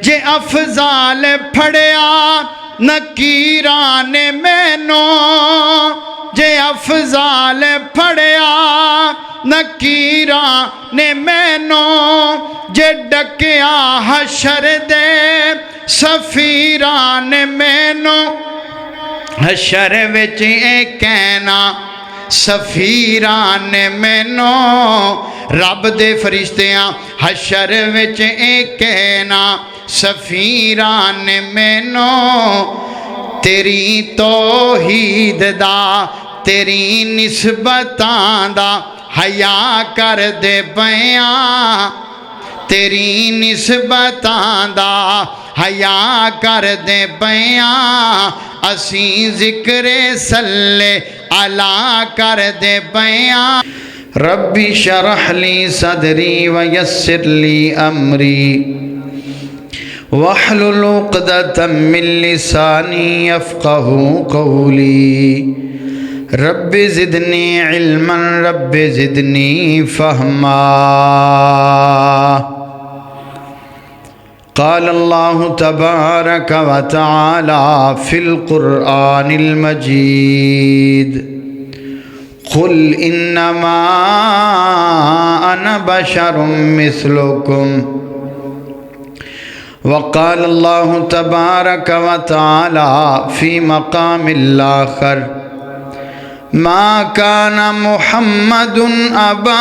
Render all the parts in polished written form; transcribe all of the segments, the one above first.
جے افضال پھڑیا نکیراں نے مینوں جے افضال پھڑیا نکیراں نے مینوں جے ڈکیا حشر دے سفیراں نے مینوں حشر وچ اے کہنا سفیراں نے مینوں رب دے فرشتیاں حشر وچ اے کہنا سفیراں نے مینوں تیری توحید دا تیری نسبتاں دا حیا کر دے پیاں تیری نسبتاں دا حیا کر دے پیاں اسیں ذکر صلی علی کر دے پیاں ربی شرح لی صدری ویسر لی امری واحلل عقدۃ من لسانی یفقہوا قولی رب زدنی علما رب زدنی فہما قال اللہ تبارک وتعالی فی القرآن المجید قل انما انا بشر مثلکم وقال اللہ تبارک وتعالی فی مقام الآخر ما كان محمد أبا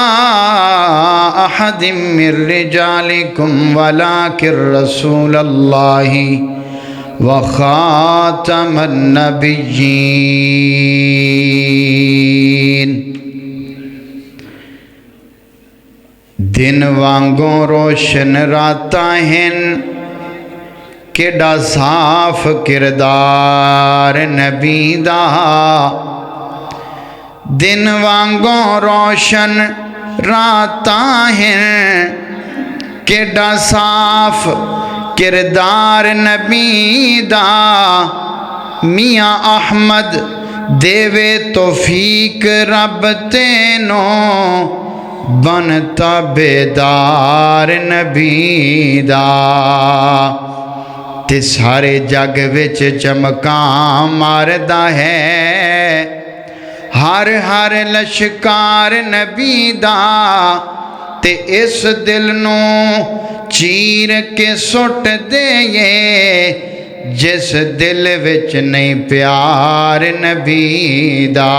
أحد من رجالكم ولكن رسول الله وخاتم النبيين دن وانگوں روشن راتاں ہیں کیڑا صاف کردار نبی دا دن وانگوں روشن راتاں ہیں کیڑا صاف کردار نبی دا میاں احمد دیوے توفیق رب تینوں بنتا بیدار نبی دا تے سارے جگ وچ چمکاں ماردا ہے ہر ہر لشکار نبی دا تے اس دل نو چیر کے سٹ دے جس دل وچ نہیں پیار نبی دا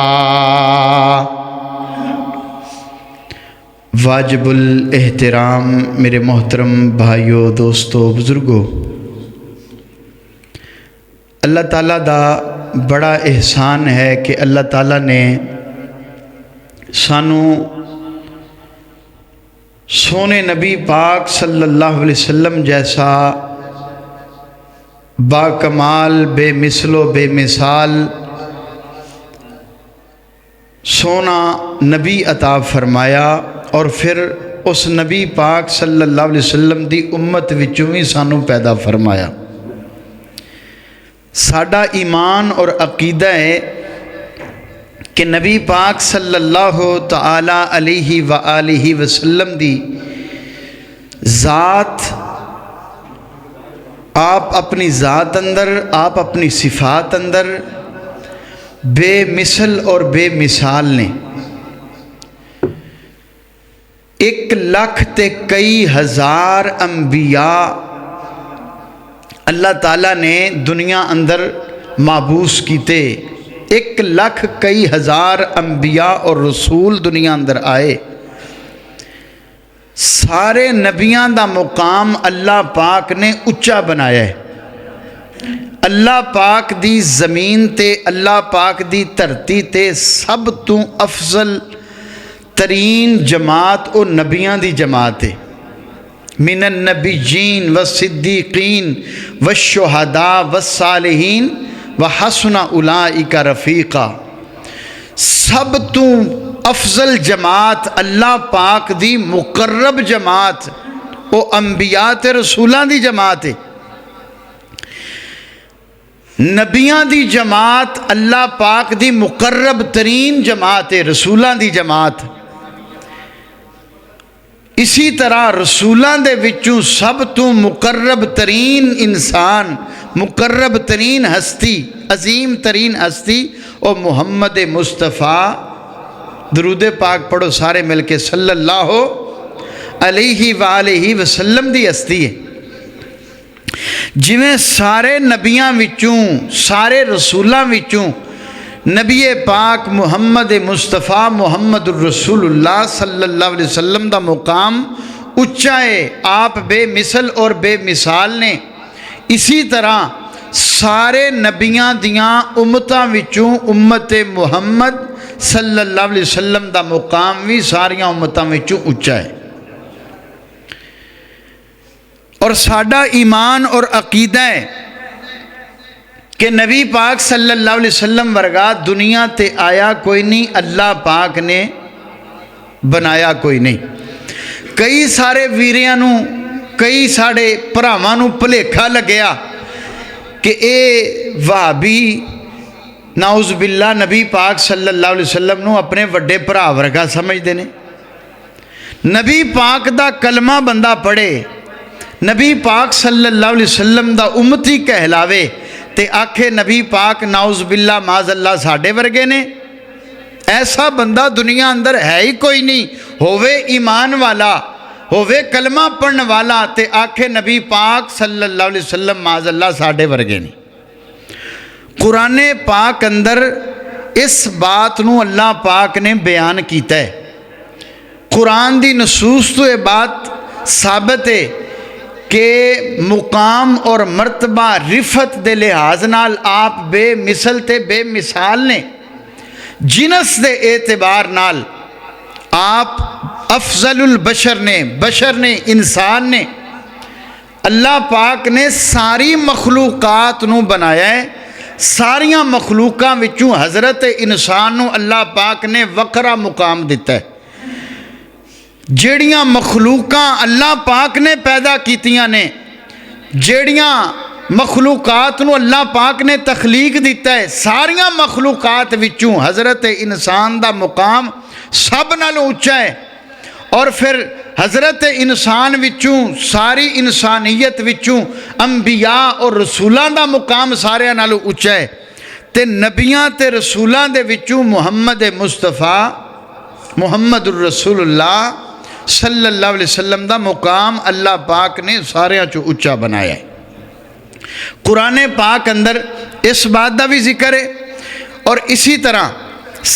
واجب الاحترام میرے محترم بھائیوں دوستوں بزرگوں اللہ تعالیٰ دا بڑا احسان ہے کہ اللہ تعالیٰ نے سانو سونے نبی پاک صلی اللہ علیہ وسلم جیسا باکمال بے مثل و بے مثال سونا نبی عطا فرمایا اور پھر اس نبی پاک صلی اللہ علیہ وسلم دی امت وچوں ہی سانو پیدا فرمایا ساڈا ایمان اور عقیدہ ہے کہ نبی پاک صلی اللہ تعالی علیہ وآلہ وسلم دی ذات آپ اپنی ذات اندر آپ اپنی صفات اندر بے مثل اور بے مثال نے 1,00,000 تے کئی ہزار انبیاء اللہ تعالیٰ نے دنیا اندر مابعوث کیتے 1,00,000 کئی ہزار انبیاء اور رسول دنیا اندر آئے سارے نبیاں دا مقام اللہ پاک نے اچا بنایا ہے اللہ پاک دی زمین تے اللہ پاک دی دھرتی تے سب تو افضل ترین جماعت او نبیاں دی جماعت ہے من النبیین والصدیقین والشہداء والصالحین وحسن اولئک رفیقا سب تو افضل جماعت اللہ پاک دی مقرب جماعت او انبیاء تے رسولاں دی جماعت ہے نبیاں دی جماعت اللہ پاک دی مقرب ترین جماعت ہے رسولاں دی جماعت اسی طرح رسولاں دے وچوں سب تو مقرب ترین انسان، مقرب ترین ہستی، عظیم ترین ہستی اور محمد مصطفیٰ، درود پاک پڑھو سارے مل کے، صلی اللہ علیہ وآلہ وسلم دی ہستی ہے۔ جویں سارے نبیاں وچوں، سارے رسولاں وچوں نبی پاک محمد مصطفیٰ محمد الرسول اللہ صلی اللہ علیہ وسلم دا مقام اچا ہے، آپ بے مثل اور بے مثال نے، اسی طرح سارے نبیاں دیاں امتاں وچوں امت محمد صلی اللہ علیہ وسلم دا مقام بھی ساریاں امتاں وچوں اچا ہے۔ اور ساڈا ایمان اور عقیدہ ہے کہ نبی پاک صلی اللہ علیہ وسلم ورگا دنیا تے آیا کوئی نہیں، اللہ پاک نے بنایا کوئی نہیں۔ کئی سارے ویریاں نو، کئی ساڑے پراواں نو بھلیکھا لگیا کہ اے وہابی نعوذ باللہ نبی پاک صلی اللہ علیہ وسلم نو اپنے وڈے بھرا ورگا سمجھدے نے۔ نبی پاک دا کلمہ بندہ پڑھے، نبی پاک صلی اللہ علیہ وسلم دا امتی کہلاوے تے آکھے نبی پاک نعوذ باللہ معاذ اللہ ساڑھے ورگے نے، ایسا بندہ دنیا اندر ہے ہی کوئی نہیں۔ ہووے ایمان والا، ہووے کلمہ پڑھن والا تے آکھے نبی پاک صلی اللہ علیہ وسلم معاذ اللہ ساڑھے ورگے نہیں۔ قرآن پاک اندر اس بات نو اللہ پاک نے بیان کیتا ہے۔ قرآن دی نصوص تو یہ بات ثابت ہے کہ مقام اور مرتبہ رفت دے لحاظ نال آپ بے مثل تے بے مثال نے، جنس دے اعتبار نال آپ افضل البشر نے، بشر نے، انسان نے۔ اللہ پاک نے ساری مخلوقات نو بنایا ہے، ساریاں مخلوقاں وچوں حضرت انسان نو اللہ پاک نے وکھرا مقام دیتا ہے۔ جیڑیاں مخلوقاں اللہ پاک نے پیدا کیتیاں نے، جیڑیاں مخلوقات نو اللہ پاک نے تخلیق دیتا ہے، ساریاں مخلوقات وچوں حضرت انسان دا مقام سب نالوں اونچا ہے۔ اور پھر حضرت انسان وچوں، ساری انسانیت وچوں انبیاء اور رسولاں دا مقام سارے نالوں اونچا ہے، تے نبیاں تے رسولاں دے وچوں محمد مصطفیٰ محمد الرسول اللہ صلی اللہ علیہ وسلم دا مقام اللہ پاک نے سارے چو اچا بنایا ہے۔ قرآن پاک اندر اس بات دا بھی ذکر ہے، اور اسی طرح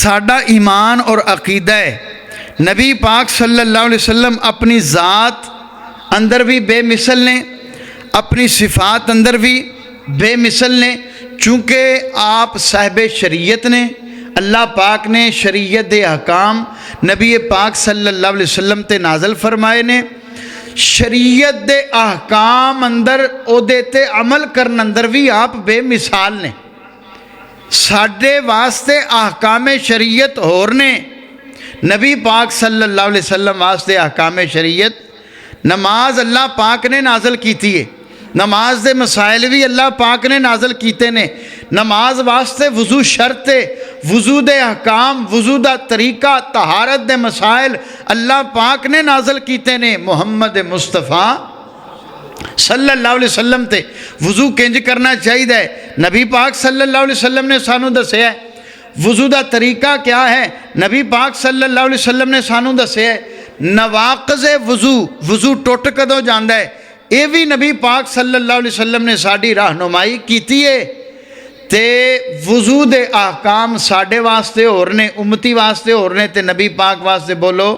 ساڈا ایمان اور عقیدہ ہے نبی پاک صلی اللہ علیہ وسلم اپنی ذات اندر بھی بے مثل نے، اپنی صفات اندر بھی بے مثل نے، چونکہ آپ صاحب شریعت نے۔ اللہ پاک نے شریعت دے احکام نبی پاک صلی اللہ علیہ وسلم تے نازل فرمائے نے۔ شریعت دے احکام اندر او دیتے عمل کرن اندر بھی آپ بے مثال نے۔ ساڈے واسطے احکام شریعت ہور نے، نبی پاک صلی اللہ علیہ وسلم واسطے احکام شریعت نماز اللہ پاک نے نازل کیتی ہے، نماز دے مسائل بھی اللہ پاک نے نازل کیتے نے۔ نماز واسطے وضو شرط ہے، وضو دے احکام، وضو دا طریقہ، طہارت دے مسائل اللہ پاک نے نازل کیتے نے۔ محمد مصطفیٰ صلی اللہ علیہ وسلم تے وضو کنج کرنا چاہیے، نبی پاک صلی اللہ علیہ وسلم نے سانو دسیا ہے۔ وضو دا طریقہ کیا ہے، نبی پاک صلی اللہ علیہ وسلم نے سانو دسیا ہے۔ نواقض وضو، وضو ٹوٹ کدوں جاندا ہے، یہ بھی نبی پاک صلی اللہ علیہ وسلم نے ساڑی رہنمائی کیتی ہے۔ تے وضو دے احکام ساڑے واسطے اور نے، امتی واسطے اور نے، تے نبی پاک واسطے بولو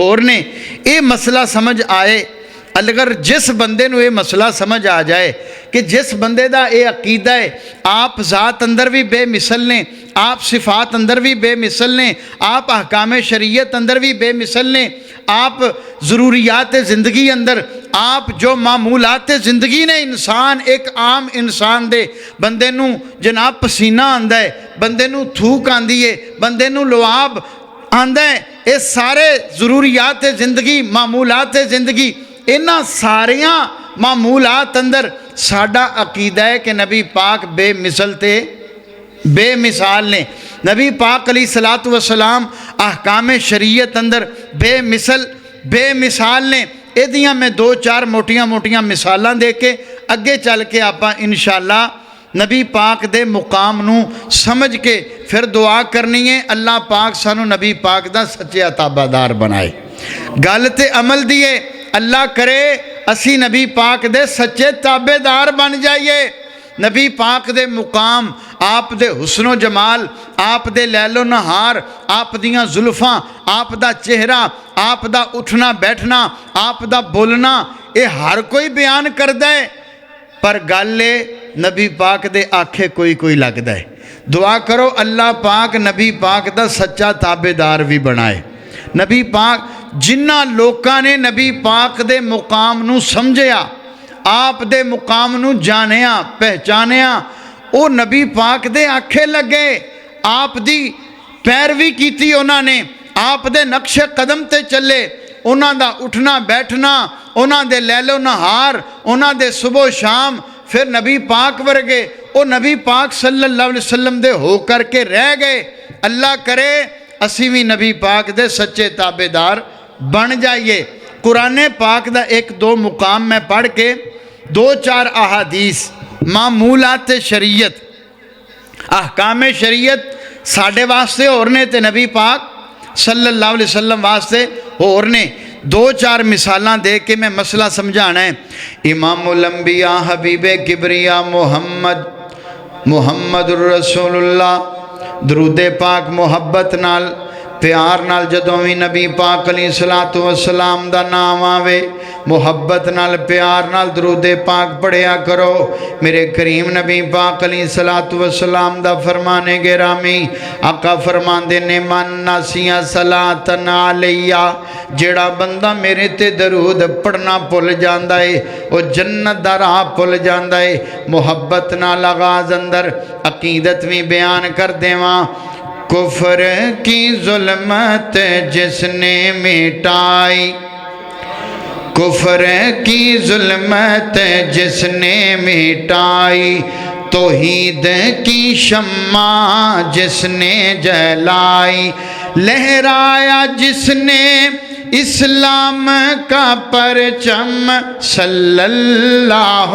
اور نے۔ یہ مسئلہ سمجھ آئے، اگر جس بندے نو یہ مسئلہ سمجھ آ جائے کہ جس بندے دا یہ عقیدہ ہے آپ ذات اندر بھی بے مثل نے، آپ صفات اندر بھی بے مثل نے، آپ احکام شریعت اندر بھی بے مثل نے، آپ ضروریات زندگی اندر، آپ جو معمولات زندگی نے، انسان ایک عام انسان دے بندے نو جناب پسینہ آندا ہے، بندے نو تھوک آندی ہے، بندے نو لعاب آندا ہے، یہ سارے ضروریات زندگی، معمولات زندگی، انہاں ساریاں معمولات اندر ساڈا عقیدہ ہے کہ نبی پاک بے مثل تے بے مثال نے۔ نبی پاک علیہ الصلوۃ والسلام احکام شریعت اندر بے مثل بے مثال نے. ਇਹਦੀਆਂ ਮੈਂ 2-4 ਮੋਟੀਆਂ ਮਿਸਾਲਾਂ ਦੇ ਕੇ ਅੱਗੇ ਚੱਲ ਕੇ ਆਪਾਂ ਇਨਸ਼ਾਅੱਲਾ نبی پاک دے مقام نو سمجھ کے پھر دعا کرنی ہے اللہ پاک سانو نبی پاک دا سچے تابعدار بنائے. گل تے عمل دیے اللہ کرے اسی نبی پاک دے سچے تابعدار بن جائیے. نبی پاک دے مقام، آپ دے حسن و جمال، آپ دے لیل و نہار، آپ دیاں زلفاں، آپ دا چہرہ، آپ دا اٹھنا بیٹھنا، آپ دا بولنا، یہ ہر کوئی بیان کردہ ہے. پر گالے نبی پاک دے آکھے کوئی لگتا ہے. دعا کرو اللہ پاک نبی پاک دا سچا تابعدار بھی بنائے. نبی پاک جنہ لوکاں نے نبی پاک دے مقام نو سمجھیا، آپ دے مقام نو جانیا پہچانیا، او نبی پاک دے آکھے لگے، آپ دی پیروی کیتی انہاں نے، آپ دے نقش قدم تے چلے. انہاں دا اٹھنا بیٹھنا، انہاں دے لیل و نہار، انہاں دے صبح و شام، پھر نبی پاک ورگے او نبی پاک صلی اللہ علیہ وسلم دے ہو کر کے رہ گئے. اللہ کرے اسی بھی نبی پاک دے سچے تابعدار بن جائیے. قرآن پاک دا 1-2 مقام میں پڑھ کے 2-4 احادیث معمولات شریعت، احکام شریعت ساڑھے واسطے اور نے تے نبی پاک صلی اللہ علیہ وسلم واسطے اور نے 2-4 مثالاں دے کے میں مسئلہ سمجھانا ہے. امام الانبیاء حبیب کبریا محمد الرسول اللہ درود پاک محبت نال پیار نال جدوں بھی نبی پاک علیہ السلام دا نام آوے محبت نال پیار نال درود پاک پڑھیا کرو. میرے کریم نبی پاک علیہ السلام دا فرمانے گرامی آقا فرماندے نے من ناسیہ صلاۃ علیہ، جیڑا بندہ میرے تے درود پڑھنا بھول جاندا ہے او جنت دا راہ بھول جاندا ہے. محبت نال آغاز اندر عقیدت بھی بیان کر دیواں. کفر کی ظلمت جس نے مٹائی، کفر کی ظلمت جس نے مٹائی، توحید کی شمع جس نے جلائی، لہرایا جس نے اسلام کا پرچم صلی اللہ.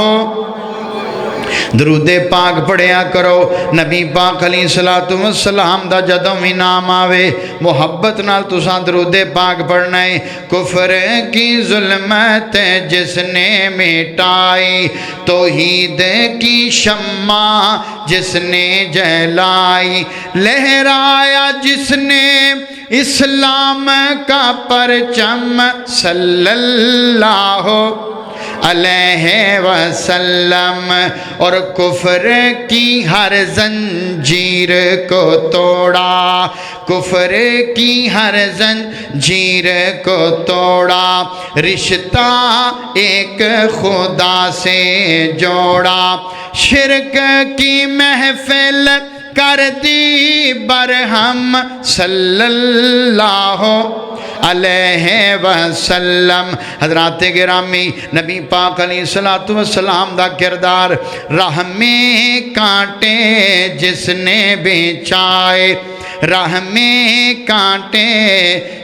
درود پاک پڑھیا کرو. نبی پاک علیہ السلام دا جدوں بھی نام آوے محبت نال تساں درود پاک پڑھنا ہے. کفر کی ظلمت جس نے مٹائی، توحید کی شمع جس نے جلائی، لہرایا جس نے اسلام کا پرچم صلی اللہ علیہ وسلم، اور کفر کی ہر زنجیر کو توڑا، کفر کی ہر زنجیر کو توڑا، رشتہ ایک خدا سے جوڑا، شرک کی محفل کر دی برہم صلی اللہ علیہ وسلم. حضرات گرامی نبی پاک علیہ السلام دا کردار راہ میں کانٹے جس نے بچھائے، راہ میں کانٹے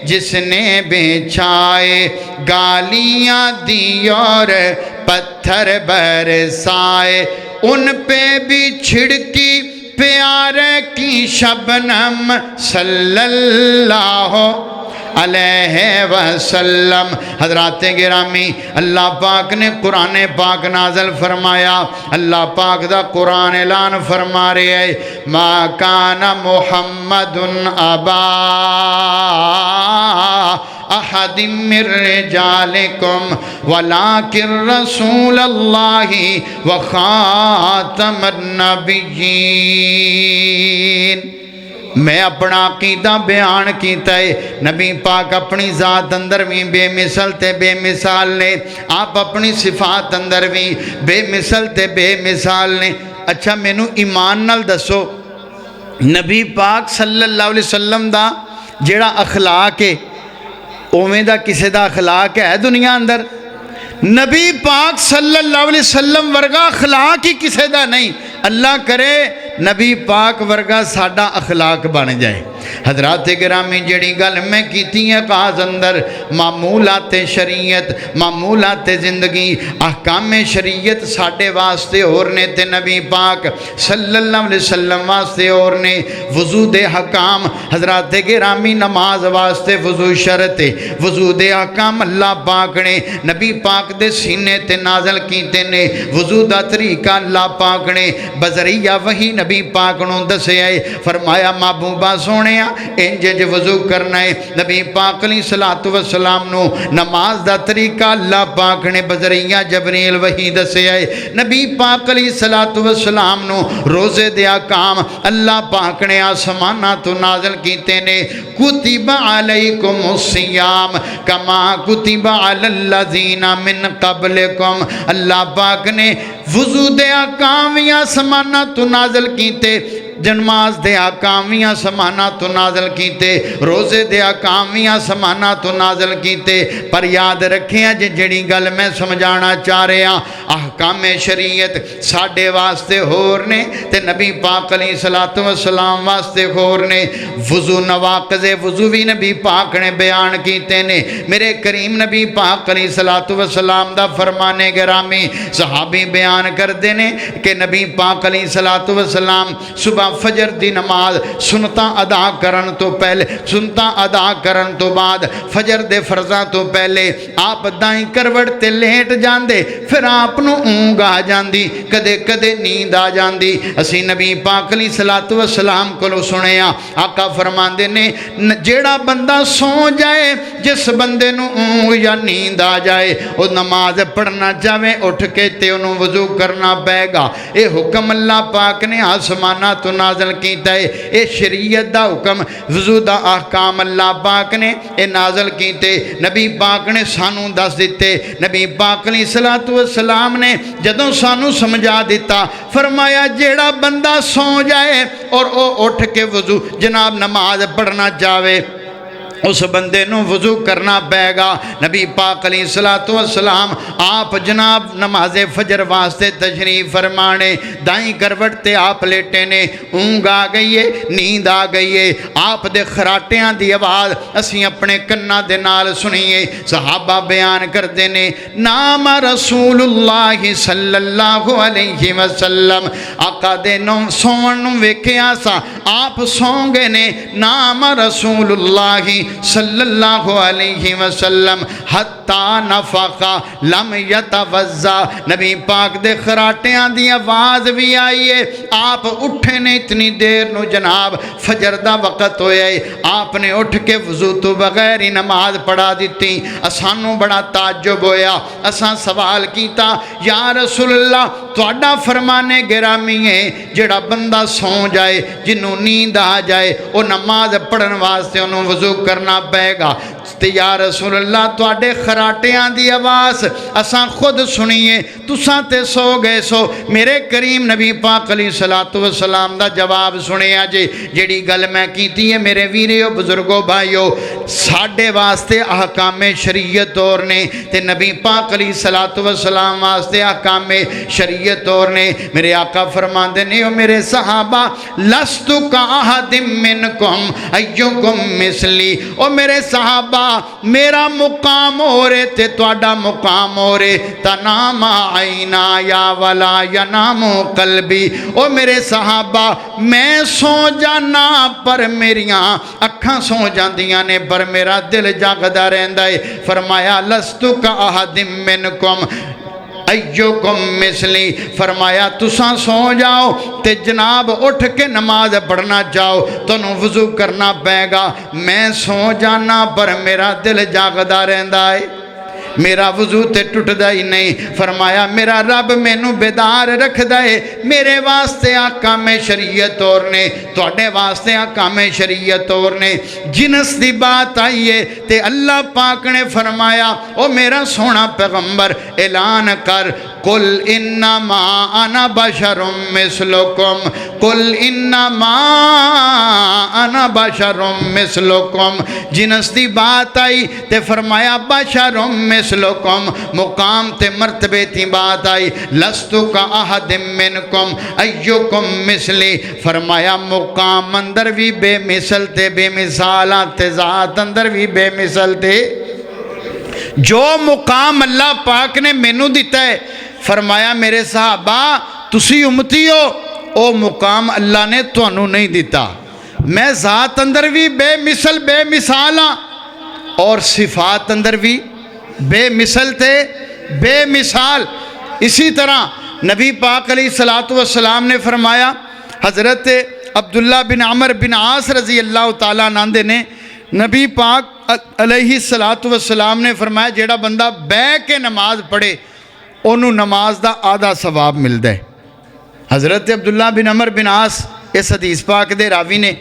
جس نے بچھائے، گالیاں دی اور پتھر برسائے، ان پہ بھی چھڑکی پیار کی شبنم صلی اللہ علیہ وسلم. حضرات گرامی اللہ پاک نے قرآن پاک نازل فرمایا. اللہ پاک دا قرآن اعلان فرما رہے ہیں ما کان محمد ابا احد من رجالکم ولکن رسول اللہ وخاتم النبیین. میں اپنا عقیدہ بیان کیتا ہے. نبی پاک اپنی ذات اندر بھی بے مثل تے بے مثال نے، آپ اپنی صفات اندر بھی بے مثل تے بے مثال نے. اچھا مینوں ایمان نال دسو نبی پاک صلی اللہ علیہ وسلم دا جیڑا اخلاق ہے اوویں دا کسے دا اخلاق ہے دنیا اندر؟ نبی پاک صلی اللہ علیہ وسلم ورگا اخلاق ہی کسے دا نہیں. اللہ کرے نبی پاک ورگا ساڈا اخلاق بن جائے. حضرات گرامی جڑی گل میں کیتی ہے آغاز اندر معمولات شریعت معمولات زندگی احکام شریعت ساڈے واسطے اور نے تے نبی پاک صلی اللہ علیہ وسلم واسطے اور نے وضو دے حکام حضرات گرامی نماز واسطے وضو شرط ہے وضو دے حکام اللہ پاک نے نبی پاک دے سینے تے نازل کیتے نے وضو دا طریقہ اللہ پاک نے بذریعہ وہی نبی پاک نو دسے آئے فرمایا محبوبہ سونیا انج وضو کرنا ہے نبی پاک علیہ الصلوۃ والسلام نو نماز دا طریقہ اللہ پاک نے بذریعہ جبریل وہی دسے آئے نبی پاک علیہ الصلوۃ والسلام نو روزے دے احکام اللہ پاک نے آسماناں تو نازل کیتے نے کتب علیکم الصیام کما کتب علی الذین من قبلکم اللہ پاک نے وضو دے احکام آسماناں تو نازل کیتے نماز دے احکام آسماناں تو نازل کیتے روزے دے احکام آسماناں تو نازل کیتے پر یاد رکھیں جڑی گل میں سمجھانا چاہ رہے ہیں احکام شریعت ساڈے واسطے ہور نے تے نبی پاک علیہ الصلوۃ والسلام واسطے ہور نے وضو نواقض وضو بھی نبی پاک نے بیان کیتے نے میرے کریم نبی پاک علیہ الصلوۃ والسلام دا فرمانے گرامی صحابی بیان کردے نے کہ نبی پاک علیہ الصلوۃ والسلام صبح فجر دی نماز سنتا ادا کرن تو پہلے سنتا ادا کرن تو بعد فجر دے فرضاں تو پہلے آپ دائیں کروٹ تے لیٹ جاندے پھر آپ نو اونگ آ جاندی کدے کدے نیند آ جاندی اسی نبی پاک علیہ الصلوۃ والسلام کو سنیا آقا فرماندے نے جیڑا بندہ سو جائے جس بندے نو اونگ یا نیند آ جائے وہ نماز پڑھنا چاہے اٹھ کے تے انہوں وضو کرنا پے گا اے حکم اللہ پاک نے آسمانہ تو نازل کیتا ہے اے شریعت دا حکم وضو دا احکام اللہ پاک نے اے نازل کیتے نبی پاک نے سانو دس دیتے نبی پاک علیہ الصلوۃ والسلام نے جدوں سانو سمجھا دیتا فرمایا جیڑا بندہ سو جائے اور او اٹھ کے وضو جناب نماز پڑھنا چاہے اس بندے نو وضو کرنا پے گا نبی پاک علیہ الصلوۃ والسلام آپ جناب نماز فجر واسطے تشریف فرمانے دائیں کروٹ تے آپ لیٹے نے اونگ آ گئی ہے نیند آ گئی ہے آپ دے خراٹیاں دی آواز اسی اپنے کنا دے نال سنیے صحابہ بیان کردے نے نام رسول اللہ صلی اللہ علیہ وسلم آقا دے نو سون نو ویکھیا سا آپ سون گئے نے نام رسول اللہ صلی اللہ علیہ وسلم حتی نفقا لم یتوضا نبی پاک دے خراٹیاں دی آواز بھی آئی ہے آپ اٹھے نے اتنی دیر نو جناب فجر دا وقت ہویا ہے آپ نے اٹھ کے وضو تو بغیر ہی نماز پڑھا دیتی اسانو بڑا تعجب ہویا اسان سوال کیتا یا رسول اللہ تواڈا فرمانے گرامی ہے جڑا بندہ سو جائے جنوں نیند آ جائے وہ نماز پڑھن واسطے انہوں وضو کرنا پے گا تے یا رسول اللہ تواڈے خراٹیاں دی آواز اساں خود سنیے تساں تے سو گئے سو میرے کریم نبی پاک علیہ الصلوۃ والسلام دا جواب سنیا جی جڑی گل میں کیتی ہے میرے ویریو بزرگو بھائیو ساڈے واسطے احکام شریعت اور نے تے نبی پاک علیہ الصلوۃ والسلام واسطے احکام شریعت اور نے میرے آقا فرماندے نے او میرے صحابہ لست کاحد منکم ایکم مثلی او میرے صحابہ میرا مقام ہو رہے تے تواڈا مقام ہو رہے تنام عینا یا ولا ینام قلبی او میرے صحابہ میں سو جانا پر میریاں اکھاں سو جاندیاں نے پر میرا دل جاگدا رہندا ہے فرمایا لست کاحد منکم ایوکم مثلی فرمایا تساں سو جاؤ تے جناب اٹھ کے نماز پڑھنا چاہو تنوں وضو کرنا پے گا میں سو جانا پر میرا دل جاگدا رہندا ہے میرا وضو تے ٹوٹدا ہی نہیں فرمایا میرا رب مینوں بیدار رکھدا ہے میرے واسطے احکام شریعت اور نے تواڈے واسطے احکام شریعت اور نے جنس دی بات آئی ہے تے اللہ پاک نے فرمایا او میرا سونا پیغمبر اعلان کر قل انما انا بشر مثلکم قل انما انا بشر مثلکم جنس دی بات آئی تے فرمایا بشر مثلکم مثلکم مقام تے مرتبے تی بات آئی لستو کا احد منکم ایوکم مثلی فرمایا مقام اندر بھی بے مثل تے بے مثالات تے ذات اندر بھی بے مثل تے جو مقام اللہ پاک نے مینوں دیتا ہے فرمایا میرے صحابہ تسی امتی ہو او مقام اللہ نے تانوں نہیں دیتا میں ذات اندر بھی بے مثل بے مثال ہاں اور صفات اندر بھی بے مثل تے بے مثال اسی طرح نبی پاک علیہ السلام نے فرمایا حضرت عبداللہ بن عمر بن عاص رضی اللہ تعالیٰ عنہ نے نبی پاک علیہ السلام نے فرمایا جیڑا بندہ بے کے نماز پڑھے انہوں نماز دا آدھا ثواب ملتا ہے حضرت عبداللہ بن عمر بن عاص اس حدیث پاک دے راوی نے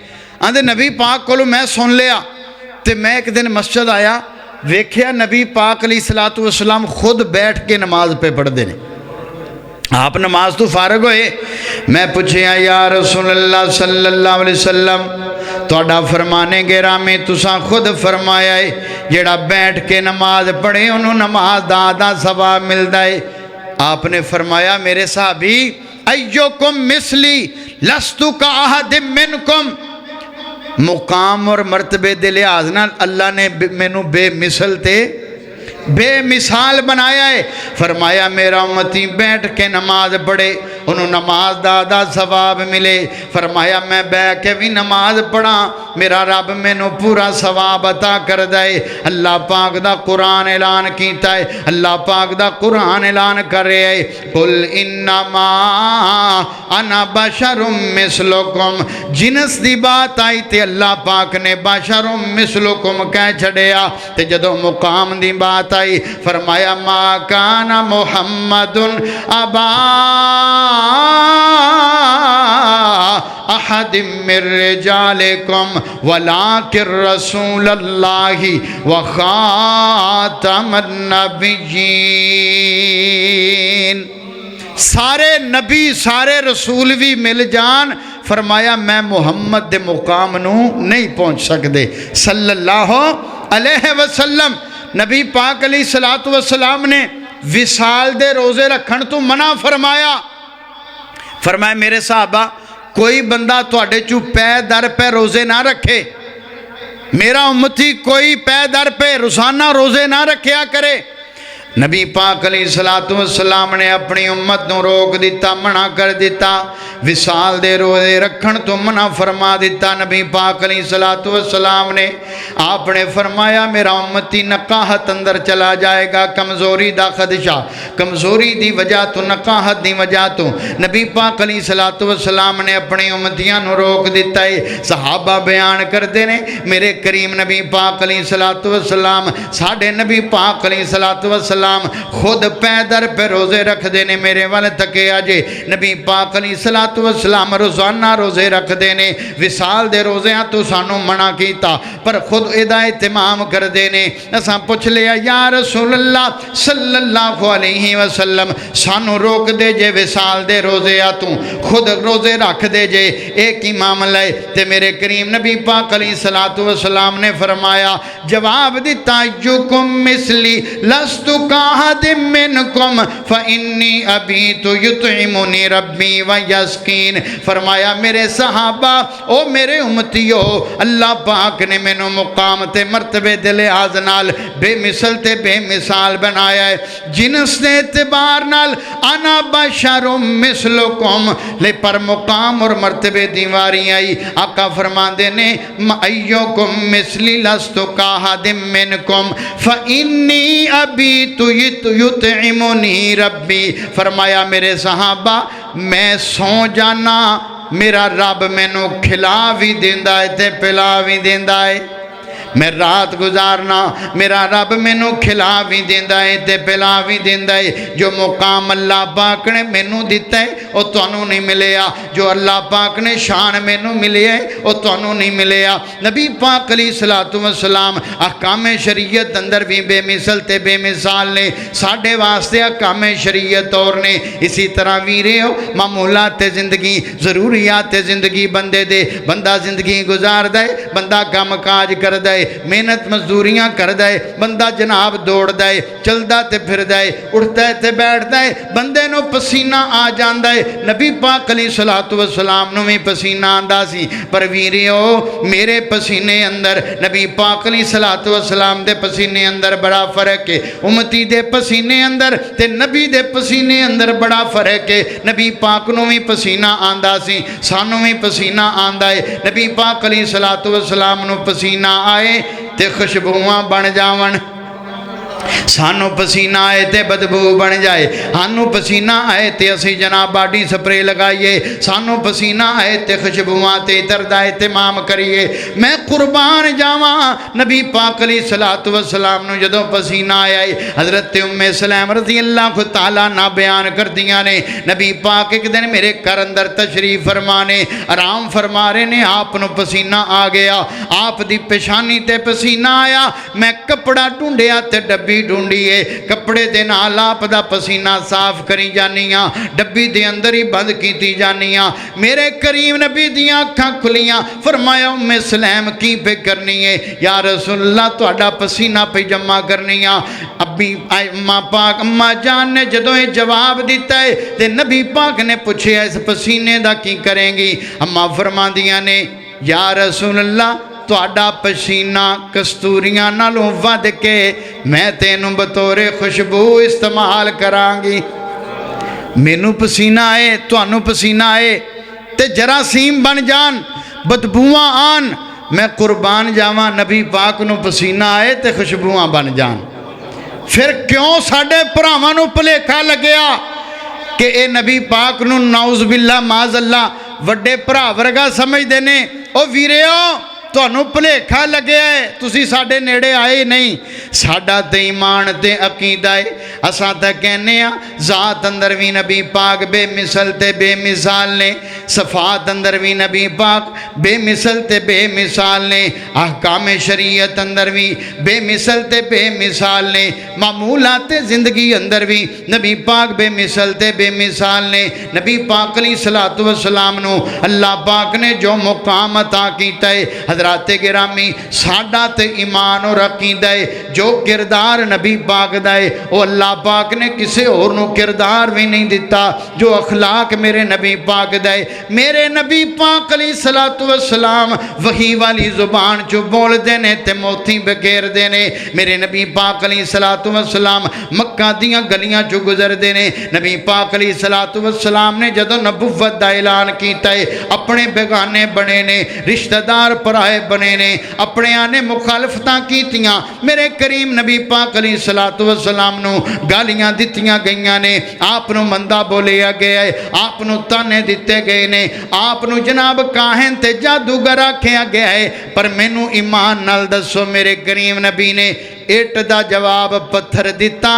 آندے نبی پاک کو میں سن لیا تے میں ایک دن مسجد آیا ویکھیا نبی پاک علیہ السلام خود بیٹھ کے نماز پہ پڑھ دے آپ نماز تو فارغ ہوئے میں پوچھیا یا رسول اللہ صلی اللہ علیہ وسلم توڑا فرمانے گرامی تساں خود فرمایا ہے جیڑا بیٹھ کے نماز پڑھے انہوں نماز دادا ثواب ملتا ہے آپ نے فرمایا میرے صحابی ایوکم مثلی لستو کا احد منکم مقام اور مرتبے دے لحاظ نال اللہ نے مینوں بے مثل تے بے مثال بنایا ہے فرمایا میرا امتی بیٹھ کے نماز پڑھے انہوں نماز دادا ثواب ملے فرمایا میں بیٹھ کے بھی نماز پڑھا میرا رب مینوں پورا ثواب عطا کر دے اللہ پاک دا قرآن اعلان کیتا ہے اللہ پاک دا قرآن اعلان کر رہے ہے قل انما انا بشر مثلکم جنس دی بات آئی تے اللہ پاک نے بشر مثلکم کہہ چھڑیا تے جدو مقام دی بات آئی فرمایا ما کان محمد ابا احد من رجالکم ولکن رسول اللہ وخاتم النبیین سارے نبی سارے رسول بھی مل جان فرمایا میں محمد دے مقام نو نہیں پہنچ سکدے صلی اللہ علیہ وسلم نبی پاک علیہ السلام نے وصال دے روزے رکھن تو منع فرمایا فرمایا میرے صحابہ کوئی بندہ توڑے چو پے در پہ روزے نہ رکھے میرا امتی کوئی پے در پہ روزانہ روزے نہ رکھیا کرے نبی پاک علیہ السلام نے اپنی امت نو روک دیتا منع کر دیتا وصال دے روزے رکھن تو منع فرما دیتا نبی پاک علیہ السلام نے آپ نے فرمایا میرا امتی نقاہت اندر چلا جائے گا کمزوری دا خدشہ کمزوری دی وجہ تو نقاہت دی وجہ تو نبی پاک علیہ السلام نے اپنی امتیاں نو روک دیتا ہے صحابہ بیان کر دینے میرے کریم نبی پاک علیہ السلام ساڑھے نبی پاک علیہ السلام خود پیدر پہ روزے رکھ دینے میرے والے تکے آجے نبی پاک علیہ السلام روزانہ روزے رکھ دینے وصال دے روزے ہاں تو سانو منع کیتا پر خود ادا اہتمام کر دینے ایسا پوچھ لیا یا رسول اللہ صلی اللہ علیہ وسلم سانو روک دے جے وصال دے روزے ہاں تو خود روزے رکھ دے جے ایک امام لائے تے میرے کریم نبی پاک علیہ السلام نے فرمایا جواب دیتا یکم مثلی لستو احد منکم فانی ابیت یطعمنی ربی ویسقین فرمایا میرے صحابہ او میرے امتیو اللہ پاک نے مینوں مقام تے مرتبے دے لحاظ نال بے مثل تے بے مثال بنایا ہے جنس دے اعتبار نال انا بشر مثلکم لے پر مقام اور مرتبے دیواری آئی آقا فرماندے نے ایوکم مثلی لستو کاہد منکم فانی ابیت یطعمنی ربی فرمایا میرے صحابہ میں سو جانا میرا رب مینوں کھلا بھی دیندہ ہے تے پلا بھی دیندہ ہے میں رات گزارنا میرا رب مینوں کھلا بھی دیندہ ہے تے پلا بھی دیندہ ہے جو مقام اللہ پاک نے مینوں دیتا ہے وہ تانوں نہیں ملیا جو اللہ پاک نے شان مینوں ملے ہے وہ تانوں نہیں ملیا نبی پاک علیہ السلام احکام شریعت اندر بھی بے مثل تے بے مثال نے ساڑھے واسطے احکام شریعت اور نے اسی طرح ویرے ہو معمولات زندگی ضروریات زندگی بندے دے بندہ زندگی گزار دے بندہ کام کاج کر دے ہے، محنت مزدوریاں کردا ہے، بندہ جناب دوڑدا ہے، چلدا تے پھردا ہے، اٹھدا ہے تے بیٹھدا ہے، بندے نو پسینہ آ جاندا ہے۔ نبی پاک علیہ الصلوۃ والسلام نو بھی پسینہ آندا سی، پر ویریو میرے پسینے اندر نبی پاک علیہ الصلوۃ والسلام دے پسینے اندر بڑا فرق ہے، امتی دے پسینے اندر تے نبی دے پسینے اندر بڑا فرق ہے۔ نبی پاک نو بھی پسینہ آندا سی، سانو بھی پسینہ آندا ہے۔ نبی پاک علیہ الصلوۃ والسلام نو پسینہ آئے تے خوشبوواں بن جاون، سانو پسینہ آئے تے بدبو بن جائے، سانو پسینہ آئے تے اسی جناب باڈی سپرے لگائیے، سانو پسینہ آئے تے خوشبوواں تے عطر دا اہتمام کریے۔ میں قربان جاواں نبی پاک علیہ الصلوۃ والسلام نو جدوں پسینہ آیا ہے، حضرت ام سلیم رضی اللہ تعالیٰ عنہ بیان کردیاں نے، نبی پاک ایک دن میرے گھر اندر تشریف فرمانے آرام فرما رہے نے، آپ نو پسینہ آ گیا، آپ دی پیشانی تے پسینہ آیا، میں کپڑا ڈھونڈیا تے ڈبی ڈھونڈیے، کپڑے دے نال آپ دا پسینہ صاف کری جانیاں، ڈبی دے اندر ہی بند کیتی جانیاں۔ میرے کریم نبی دیاں اکھاں کھلیاں، فرمایا ام سلیم کی پہ کرنی ہے؟ یا رسول اللہ تہاڈا پسینہ پہ جمع کرنیاں۔ ابھی اماں پاک اماں جان نے جدوں یہ جواب دیتا ہے تے نبی پاک نے پوچھیا اس پسینے دا کی کریں گی؟ اماں فرماندیاں نے یا رسول اللہ تہاڈا پسینہ کستوریاں نالوں ود کے میں تینوں بطور خوشبو استعمال کراں گی۔ مینوں پسینہ آئے، تہانوں پسینہ آئے تے جراثیم بن جان، بدبوواں آن، میں قربان جاواں نبی پاک نو پسینہ آئے تے خوشبوواں بن جان۔ پھر کیوں ساڈے بھراواں نو بھلیکھا لگیا کہ اے نبی پاک نو نعوذ باللہ معاذ اللہ وڈے بھرا ورگا سمجھدے نے؟ او ویریو تہانوں بھلیکھا لگیا ہے، تسی ساڈے نیڑے آئے نہیں۔ ساڈا تے ایمان تے عقیدہ ہے، اساں تے کہنے ہاں ذات اندر بھی نبی پاک بے مثل تے بے مثال نے، صفات اندر بھی نبی پاک بے مثل تے بے مثال نے، احکام شریعت اندر بھی بے مثل تے بے مثال نے، معمولات زندگی اندر بھی نبی پاک بے مثل تے بے مثال نے۔ نبی پاک علیہ الصلوۃ والسلام نو اللہ پاک نے جو مقام عطا کیتا ہے، حضرات گرامی ساڈا تے ایمان اور عقیدہ ہے جو کردار نبی پاک دا ہے وہ اللہ پاک نے کسے اور نو کردار بھی نہیں دیتا جو اخلاق میرے نبی پاک دا ہے۔ میرے نبی پاک علیہ الصلوۃ والسلام وحی والی زبان چو بول دینے تے موتھی بکیر دینے۔ میرے نبی پاک علیہ الصلوۃ والسلام مکہ دیاں گلیاں چو گزر دینے۔ نبی پاک علیہ الصلوۃ والسلام نے جدو نبوت دا اعلان کیتا ہے اپنے بیگانے بنے نے، رشتہ دار پرائے بنے نے، اپنے آنے مخالفتاں کیتیاں، میرے کریم نبی پاک علیہ الصلوۃ والسلام نو گالیاں دتیاں گئیاں نے، آپ نو مندہ بولیا گیا ہے، آپ نو تانے دیتے گئے نے، آپ نو جناب کاہن تے جادوگر آکھیا گیا ہے، پر مینوں ایمان نال دسو میرے کریم نبی نے اٹ دا جواب پتھر دیتا۔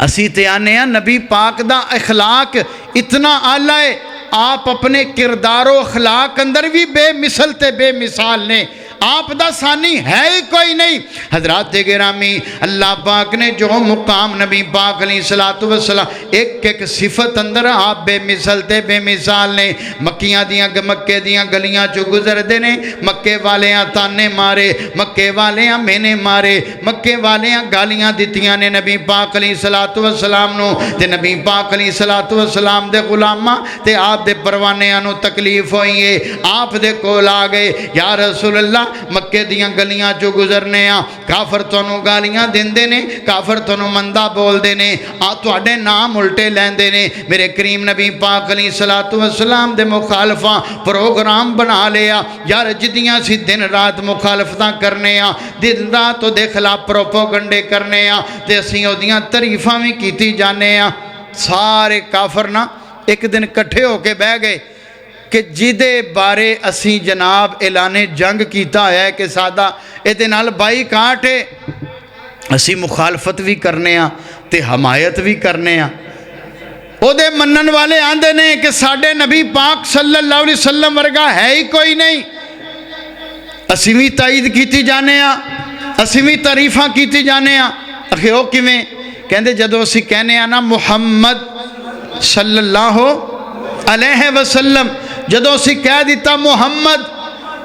اسی تے آنے ہیں نبی پاک دا اخلاق اتنا اعلیٰ ہے، آپ اپنے کردار و اخلاق اندر بھی بے مثل تے بے مثال نے، آپ دا ثانی ہے ہی کوئی نہیں۔ حضرات گرامی اللہ پاک نے جو مقام نبی پاک علیہ الصلوۃ والسلام ایک ایک صفت اندر آپ بے مثل تے بے مثال نے۔ مکیاں دیاں مکے دیاں گلیاں چو گزر دے نے، مکے والیاں تانے مارے، مکے والیاں مینے مارے، مکے والیاں گالیاں دتیاں نے نبی پاک علیہ الصلوۃ والسلام نو، تے نبی پاک علیہ الصلوۃ والسلام دے غلاماں تے آپ دے پروانیاں نو تکلیف ہوئی ہے، آپ دے کول آ گئے یا رسول اللہ مکے دیاں گلیاں چو گزرنے ہاں، کافر تونوں گالیاں دیندے نے، کافر تونوں مندہ بول دے نے، تواڈے نام الٹے لیندے نے۔ میرے کریم نبی پاک علیہ الصلوۃ والسلام دے مخالفاں پروگرام بنا لیا، یار جدیاں سی دن رات مخالفتاں کرنے ہاں، دن رات دے خلاف پروپوگنڈے کرنے ہاں، تے اسی اودیاں تعریفاں بھی کیتی جانے ہاں۔ سارے کافر نا ایک دن کٹھے ہو کے بہ گئے کہ جدے بارے اسی جناب اعلان جنگ کیتا ہے کہ سادہ ایدے نال بائی کاٹے، اسی مخالفت بھی کرنے ہاں تے حمایت بھی کرنے ہاں۔ او دے منن والے آندے نے کہ ساڈے نبی پاک صلی اللہ علیہ وسلم ورگا ہے ہی کوئی نہیں، اسی بھی تائید کیتی جانے ہاں، اسی بھی تعریفاں کیتی جانے ہاں۔ اکھے او کیویں کہندے جدو اسی کہنے ہاں نا محمد صلی اللہ علیہ وسلم، جدو اسی کہہ دیتا محمد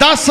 10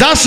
10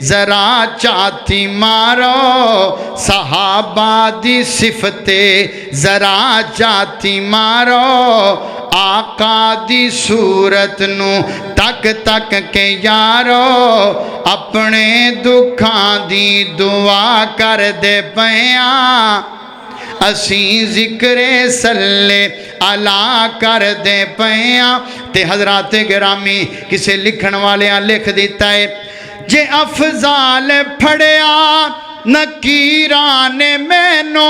ذرا چاتی مارو صحابہ دی صفتے ذرا چاتی مارو آقا دی صورت نو تک تک کے یارو اپنے دکھاں دی دعا کر دے پیاں اسیں ذکر صلی اللہ کر دے پیاں تے حضرات گرامی کسے لکھن والے لکھ دیتا ہے جے افضال پھڑیا نکیران مینو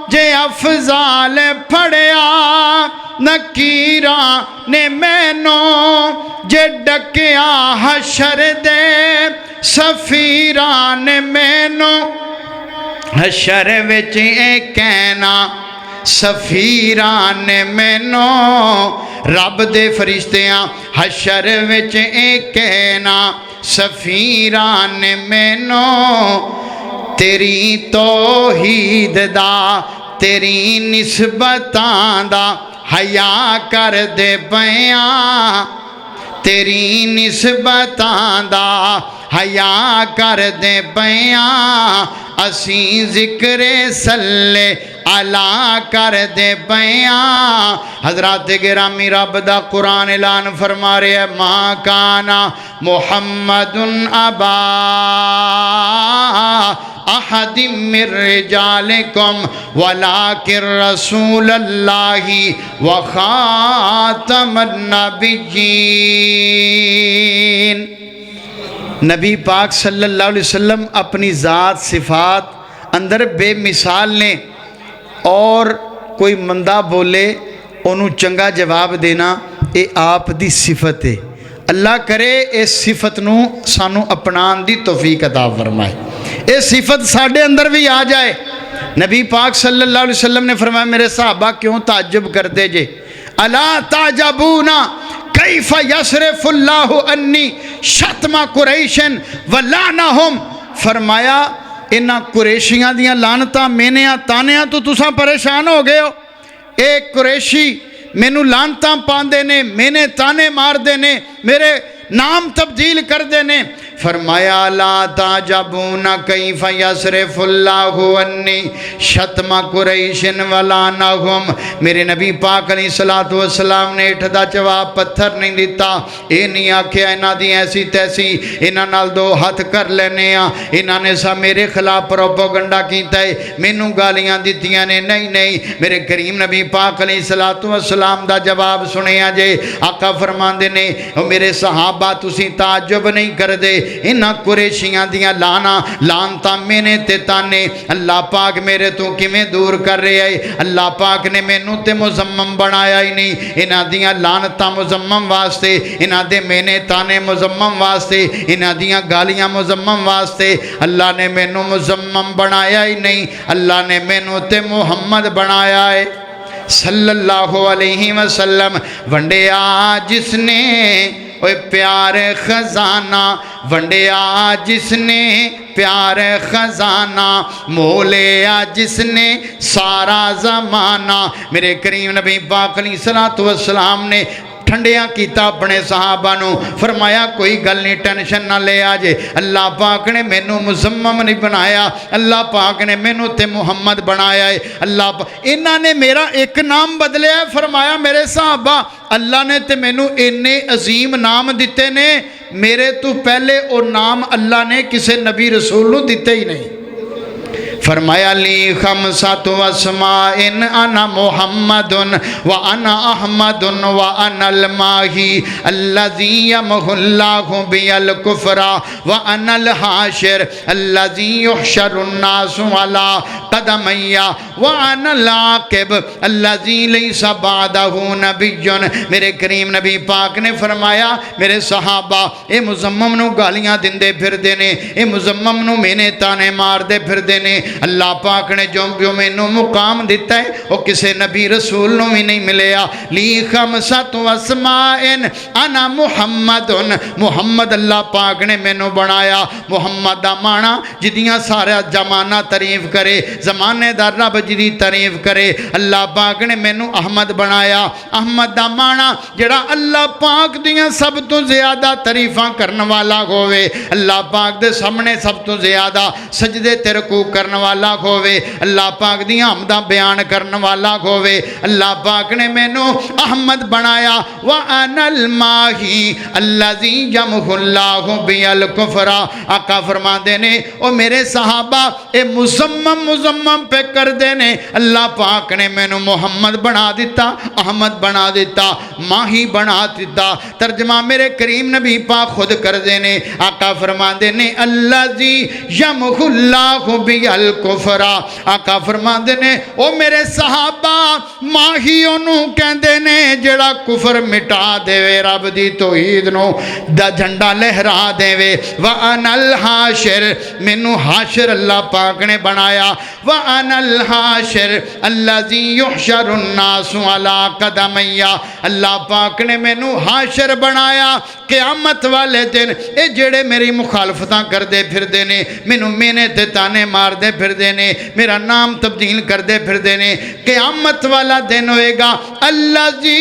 جے افضال پھڑیا نکیران مینو جے ڈکیا حشر دے سفیران مینو حشر وچ اے کہنا سفیران مینو رب دے فرشتیاں حشر وچ اے کہنا سفیران مینو تیری توحید دا تیری نسبتاں دا حیا کر دے پیاں تیری نسبتاں دا حیا کر دے پیاں اسیں ذکر صلی اللہ کر دے پیاں حضرات گرامی رب دا قرآن اعلان فرما رہے ہیں ما کانا محمد ابا احد من رجالکم ولکن رسول اللہ وخاتم النبیین نبی پاک صلی اللہ علیہ وسلم اپنی ذات صفات اندر بے مثال نے اور کوئی مندہ بولے انہوں چنگا جواب دینا اے آپ دی صفت ہے اللہ کرے اس صفت نو سانو اپنان دی توفیق عطا فرمائے اے صفت ساڑھے اندر بھی آ جائے نبی پاک صلی اللہ علیہ وسلم نے فرمایا میرے صحابہ کیوں تعجب کرتے جے الا تعجبونا کیف یصرف اللہ انی شتم قریشن ولعنہم فرمایا انہاں قریشیاں دیاں لعنتاں مینیاں تانیاں تو تساں پریشان ہو گئے ہو ایک قریشی مینوں لعنتاں پاندے نے مینے تانے مار دے نے میرے نام تبدیل کر دینے فرمایا لا تعجبون کیف یصرف اللہ انی شتم قریش ولعنہم میرے نبی پاک علیہ السلام نے اٹھدا جواب پتھر نہیں دیتا اے نہیں آکھیا انہاں دی ایسی تیسی انہاں نال دو ہاتھ کر لینے انہاں نے سا میرے خلاف پروپیگنڈا کیتا ہے مینوں گالیاں دتیاں نے نہیں میرے کریم نبی پاک علیہ السلام دا جواب سنیا جے آقا فرماندے نے او میرے صحابہ تسی تعجب نہیں کر دے انہاں قریشیاں دیاں لانتا مینے تے تانے اللہ پاک میرے تو کمیں دور کر رہے آئے اللہ پاک نے مینوں تے مزمم بنایا ہی نہیں انہاں دیاں لانتا مزمم واسطے انہاں دے مینے تانے مزمم واسطے انہاں دیاں گالیاں مزمم واسطے اللہ نے مینوں مزمم بنایا ہی نہیں اللہ نے مینوں تے محمد بنایا ہے صلی اللہ علیہ وسلم ونڈیا جس نے اوے پیار خزانہ ونڈیا جس نے پیار خزانہ مولیا جس نے سارا زمانہ میرے کریم نبی پاک علیہ السلام نے ٹھنڈیاں کیتا اپنے صحابہ نو فرمایا کوئی گل نہیں ٹینشن نہ لے آجے اللہ پاک نے مینوں مزمم نہیں بنایا اللہ پاک نے مینوں تے محمد بنایا ہے اللہ انہاں نے میرا ایک نام بدلیا ہے فرمایا میرے صحابہ اللہ نے تے مینوں انے عظیم نام دیتے نے میرے تو پہلے او نام اللہ نے کسے نبی رسول نو دیتے ہی نہیں فرمایا لی خمسات اسماء انا محمد وانا احمد وانا الماہی الذی یمحو اللہ بی الکفر وانا الحاشر الذی یحشر الناس علی قدمی وانا العاقب الذی لیس بعدہ نبی میرے کریم نبی پاک نے فرمایا میرے صحابہ اے مزمم نو گالیاں دندے پھر دینے اے مزمم نو مینے تانے مار دے پھر دینے اللہ پاک نے جو میں نو مقام دیتا ہے وہ کسے نبی رسول نو بھی نہیں ملیا لی خمسات اسماء انا محمد محمد اللہ پاک نے میں نو بنایا محمد دا مانا جدیاں سارا جمانہ تعریف کرے زمانے دا رب جی تعریف کرے اللہ پاک نے مینوں احمد بنایا احمد دا مانا جڑا اللہ پاک دیاں سب تو زیادہ تعریفاں کرن والا ہووے اللہ پاک دے سامنے سب تو زیادہ سجدے تے رکوع کرن والا ہووے اللہ پاک دیاں حمداں بیان کرن والا ہووے اللہ پاک نے مینوں احمد بنایا وَأَنَا الْمَاهِي الَّذِي يَمْحُو اللَّهُ بِهِ الْكُفْرَ آقا فرماندے نے او میرے صحابہ اے مزمم پہ کر دینے اللہ پاک نے مینوں محمد بنا دیتا احمد بنا دیتا ماہی بنا دیتا ترجمہ میرے کریم نبی پاک خود کر دینے آقا فرماندے نے الَّذِي يَمْحُو اللَّهُ بِهِ الْكُفْرَ آقا فرماندے نے او میرے صحابہ ماہی انہوں کہندے نے جڑا کفر مٹا دے وے رب دی توحید نو دا جھنڈا لہرا دے وے وَأَنَا الْحَاشِرُ مینوں حاشر اللہ پاک نے بنایا وَأَنَا الْحَاشِرُ الَّذِي يُحْشَرُ النَّاسُ عَلَىٰ قَدَمَيَّ اللہ پاک نے مینوں حاشر بنایا قیامت والے دن اے جڑے میری مخالفتاں کر دے پھر دینے مینوں مینے تے تانے مار دے پھر دینے میرا نام تبدیل کر دے پھر دینے قیامت والا دن ہوئے گا الذی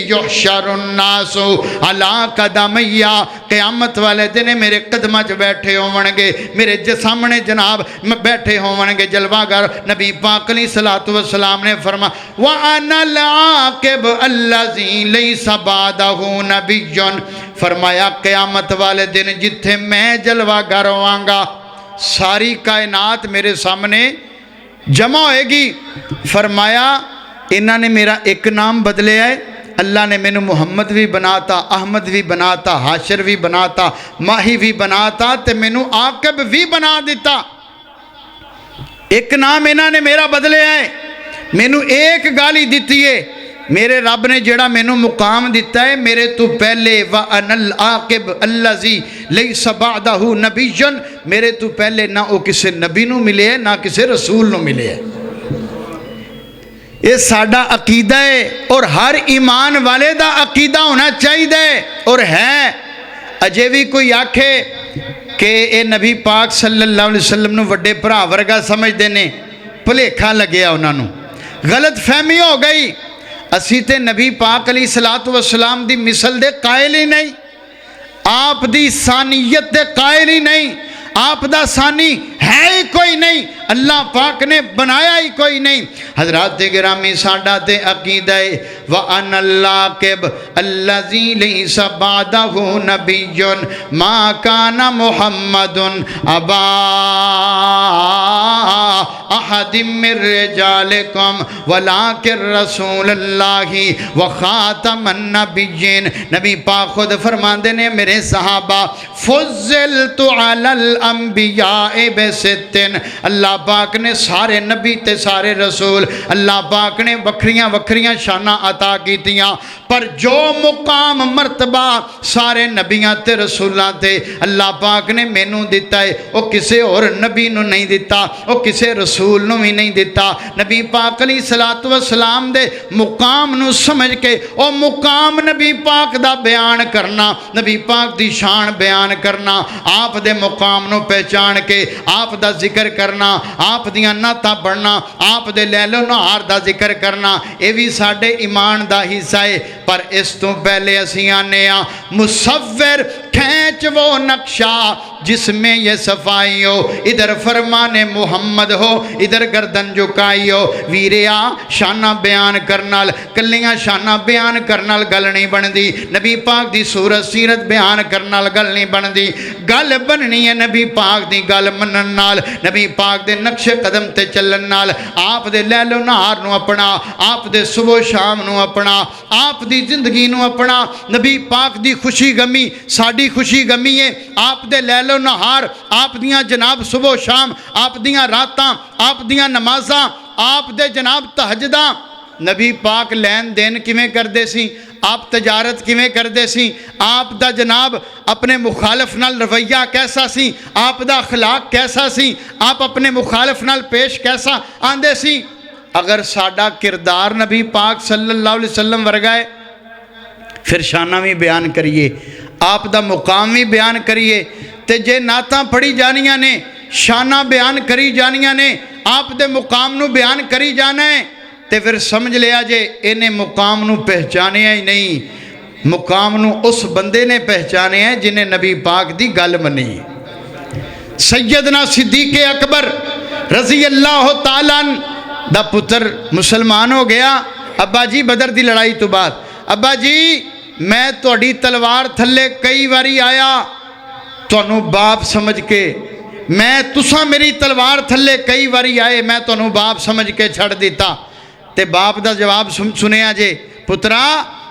یحشر الناس علی قدمیہ قیامت والے دن میرے قدمہ چ بیٹھے ہونگے میرے سامنے جناب بیٹھے ہونگے جلوہ گر نبی پاک علیہ الصلوۃ والسلام نے فرمایا وَأَنَا الْعَاقِبُ الَّذِي لَيْسَ بَعْدَهُ نَبِيٌّ فرمایا قیامت والے دن جتھے میں جلوہ گر ہوواں گا ساری کائنات میرے سامنے جمع ہوئے گی فرمایا انہوں نے میرا ایک نام بدلے ہے اللہ نے مینوں محمد بھی بناتا احمد بھی بناتا حاشر بھی بناتا ماہی بھی بناتا تے مینوں عاقب بھی بنا دیتا ایک نام انہوں نے میرا بدلے ہے مینوں ایک گالی دیتی ہے میرے رب نے جڑا مینوں مقام دیتا ہے میرے تو پہلے وَأَنَا الْعَاقِبُ الَّذِي لَيْسَ بَعْدَهُ نَبِيٌّ میرے تو پہلے نہ وہ کسی نبی نو ملے ہے نہ کسی رسول نو ملے ہے یہ ساڈا عقیدہ ہے اور ہر ایمان والے دا عقیدہ ہونا چاہیے اور ہے اجے بھی کوئی آکھے کہ اے نبی پاک صلی اللہ علیہ وسلم نو وڈے بھرا ورگا سمجھ دینے بھلیکھا لگیا انہاں نو غلط فہمی ہو گئی اسی تے نبی پاک علیہ الصلوۃ والسلام دی مثل دے قائل ہی نہیں آپ دی ثانیت دے قائل ہی نہیں آپ دا ثانی ہے ہی کوئی نہیں اللہ پاک نے بنایا ہی کوئی نہیں حضرات گرامی ساڈا تے عقیدہ ہے وَأَنَا الْعَاقِبُ الَّذِي لَيْسَ بَعْدَهُ نَبِيٌّ مَا كَانَ مُحَمَّدٌ أَبَا أَحَدٍ مِّن رِّجَالِكُمْ وَلَٰكِن رَّسُولَ اللَّهِ وَخَاتَمَ النَّبِيِّينَ نبی پاک خود فرماندے نے میرے صحابہ فُضِّلْتُ عَلَى الْأَنبِيَاءِ بِسِتٍّ اللہ پاک نے سارے نبی تے سارے رسول اللہ پاک نے وکھریاں شانہ عطا کیتیاں پر جو مقام مرتبہ سارے نبیاں تے رسولاں تے اللہ پاک نے مینوں دیتا ہے وہ کسے اور نبی نو نہیں دیتا وہ کسے رسول نو بھی نہیں دیتا نبی پاک علیہ الصلوۃ والسلام دے مقام نو سمجھ کے وہ مقام نبی پاک دا بیان کرنا نبی پاک دی شان بیان کرنا آپ دے مقام نو پہچان کے آپ دا ذکر کرنا آپ دیاں نعتاں پڑھنا آپ دے لیل و نہار دا ذکر کرنا اے بھی ساڈے ایمان دا حصہ ہے پر اس تو پہلے اسی آنے مصور کھینچ وہ نقشہ جس میں یہ صفائی ہو ادھر فرمان محمد ہو ادھر گردن جھکائی ہو ویریا شانہ بیان کرنال کلیاں شانہ بیان کرنال گل نہیں بن دی نبی پاک دی صورت سیرت بیان کرنال گل نہیں بن دی گل بننی ہے نبی پاک دی گل منن نال نبی پاک دے نقش قدم تے چلن نال آپ دے لیل و نہار نو اپنا آپ دے صبح و شام نو اپنا آپ دی زندگی نو اپنا نبی پاک دی خوشی غمی ساڈی خوشی غمی ہے آپ دے لیل و نہار آپ دیاں جناب صبح و شام آپ دیاں راتاں آپ دیاں نمازاں آپ دے جناب تہجداں نبی پاک لین دین کیویں کردے سی آپ تجارت کیویں کردے سی آپ دا جناب اپنے مخالف نال رویہ کیسا سی آپ دا اخلاق کیسا سی آپ اپنے مخالف نال پیش کیسا آندے سی اگر ساڈا کردار نبی پاک صلی اللہ علیہ وسلم ورگا ہے پھر شانہ بھی بیان کریے آپ دا مقام بھی بیان کریے تے جے نعتاں پڑھی جانیاں نے شانہ بیان کری جانیاں نے، آپ دے مقام نو بیان کری جانا ہے، تے پھر سمجھ لیا جے انہیں مقام نو پہچانیا ہی نہیں، مقام نو اس بندے نے پہچانے ہیں جنہیں نبی پاک دی گل منی۔ سیدنا صدیق اکبر رضی اللہ تعالیٰ عنہ دا پتر مسلمان ہو گیا۔ ابا جی بدر دی لڑائی تو بعد، ابا جی میں تہاڈی تلوار تھلے کئی واری آیا تانوں باپ سمجھ کے، میں تساں میری تلوار تھلے کئی واری آئے میں تانوں باپ سمجھ کے چھڑ دیتا، تے باپ دا جواب سنیا جے، پترا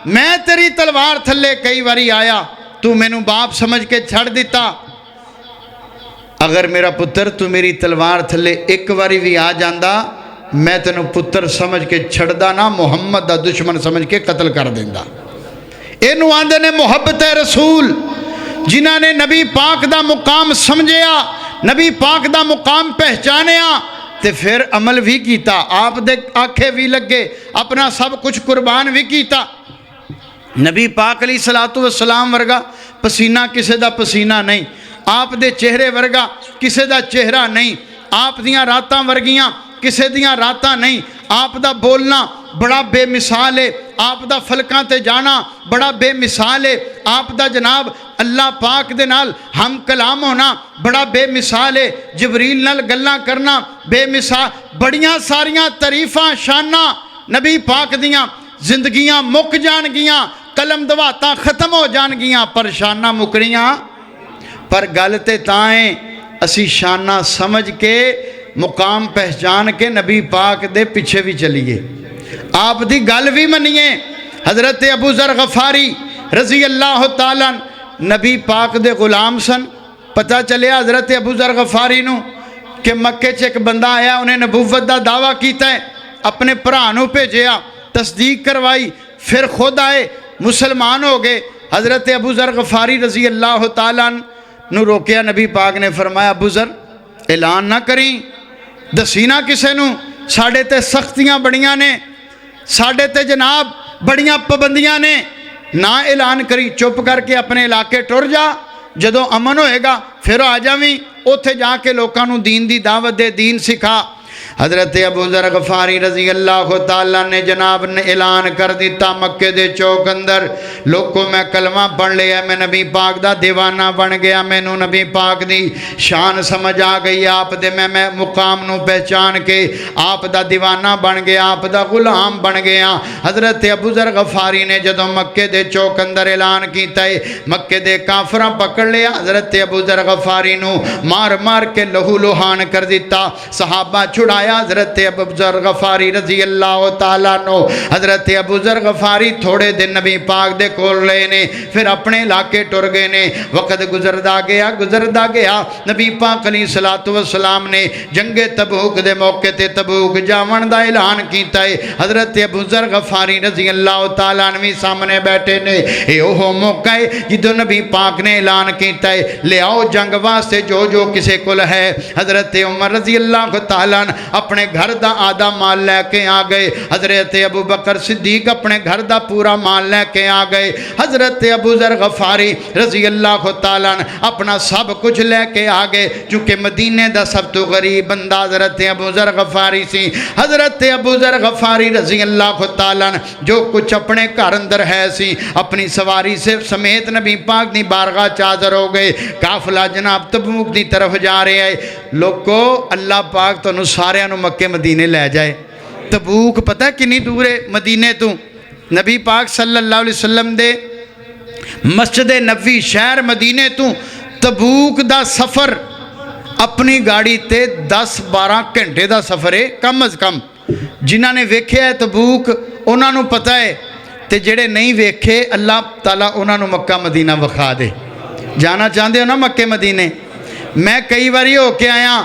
میں تیری تلوار تھلے کئی واری آیا تو مینوں باپ سمجھ کے چھڑ دیتا، اگر میرا پتر تو میری تلوار تھلے ایک واری بھی آ جاندا میں تینوں پتر سمجھ کے چھڑدا نہ، محمد دا دشمن سمجھ کے قتل کر دیندا۔ اینو آندے نے محبت رسول، جنہاں نے نبی پاک دا مقام سمجھیا، نبی پاک دا مقام پہچانیا تے پھر عمل بھی کیتا، آپ دے آنکھیں بھی لگے، اپنا سب کچھ قربان بھی کیتا۔ نبی پاک علیہ الصلوۃ والسلام ورگا پسینہ کسے دا پسینہ نہیں، آپ دے چہرے ورگا کسے دا چہرہ نہیں، آپ دیاں راتاں ورگیاں کسے دیاں راتاں نہیں، آپ دا بولنا بڑا بے مثال ہے، آپ دا فلکاں تے جانا بڑا بے مثال ہے، آپ دا جناب اللہ پاک دے نال ہم کلام ہونا بڑا بے مثال ہے، جبریل نال گلاں کرنا بے مثال، بڑیاں ساریاں تعریفاں شاناں نبی پاک دیاں، زندگیاں مک جان گیاں، قلم دواتاں ختم ہو جان گیاں، پر شاناں مکڑیاں، پر گل تے تائیں اسی شانہ سمجھ کے مقام پہچان کے نبی پاک دے پیچھے بھی چلیے، آپ دی گل بھی منیے۔ حضرت ابو ذر غفاری رضی اللہ تعالیٰ نبی پاک دے غلام سن، پتہ چلیا حضرت ابو ذر غفاری نو کہ مکے چ ایک بندہ آیا، انہیں نبوت دا دعویٰ کیتا ہے، اپنے پرانوں بھیجیا، تصدیق کروائی، پھر خود آئے مسلمان ہو گئے۔ حضرت ابو ذر غفاری رضی اللہ تعالیٰ نو روکیا، نبی پاک نے فرمایا ابو ذر اعلان نہ کریں، دسی نہ کسے نو، ساڑھے تے سختیاں بڑیاں نے، ساڑھے تے جناب بڑیاں پابندیاں نے، نہ اعلان کری، چپ کر کے اپنے علاقے ٹر جا، جدو امن ہوئے گا پھر آ جاویں، اوتھے جا کے لوکاں نو دین دی دعوت دے، دین سکھا۔ حضرت ابو ذر غفاری رضی اللہ تعالیٰ نے جناب نے اعلان کر دیتا مکے دے چوک اندر، لوگوں میں کلمہ پڑھ لیا، میں نبی پاک دا دیوانہ بن گیا، میں نو نبی پاک دی شان سمجھ آ گئی، آپ دے میں مقام نو پہچان کے آپ دا دیوانہ بن گیا، آپ دا غلام بن گیا۔ حضرت ابو ذر غفاری نے جدو مکے دے چوک اندر اعلان کیتا ہے، مکے دے کافراں پکڑ لیا، حضرت ابو ذر غفاری نو مار مار کے لہو لہان کر دیتا، صحابہ چھڑایا، حضرت ابو ذر غفاری رضی اللہ تعالیٰ نو، حضرت ابو ذر غفاری تھوڑے دن نبی پاک دے کول لے نے، پھر اپنے علاقے ٹر گئے نے، وقت گزردا گیا، نبی پاک علیہ الصلوۃ والسلام نے جنگ تبوک دے موقع تے تبوک جاون دا اعلان کیتا ہے، حضرت ابو ذر غفاری رضی اللہ تعالیٰ عنہ سامنے بیٹھے نے، اے اوہ موقع ہے جدو نبی پاک نے اعلان کیتا ہے لے آؤ جنگ واسطے جو کسے کول ہے۔ حضرت عمر رضی اللہ تعالیٰ عنہ اپنے گھر دا آدھا مال لے کے آ گئے، حضرت ابو بکر صدیق اپنے گھر دا پورا مال لے کے آ گئے، حضرت ابو ذر غفاری رضی اللہ تعالیٰ عنہ اپنا سب کچھ لے کے آ گئے، چونکہ مدینے دا سب تو غریب بندہ حضرت ابو ذر غفاری سی۔ حضرت ابو ذر غفاری رضی اللہ تعالیٰ عنہ جو کچھ اپنے گھر اندر ہے سی، اپنی سواری سے سمیت نبی پاک دی بارگاہ چادر ہو گئے، قافلہ جناب تبوک دی طرف جا رہے ہیں۔ لوگو اللہ پاک تو سارے نو مکے مدینے لے جائے، تبوک پتہ کنی دور ہے مدینے تو، نبی پاک صلی اللہ علیہ وسلم دے مسجد نبوی شہر مدینے تو تبوک دا سفر اپنی گاڑی تے 10-12 گھنٹے دا سفر ہے کم از کم۔ جنہاں نے ویکھے ہے تبوک انہاں نو پتہ ہے، تے جڑے نہیں ویکھے اللہ تعالیٰ انہاں نو مکہ مدینہ وکھا دے۔ جانا چاہتے ہو نا مکے مدینے؟ میں کئی باری ہو کے آیا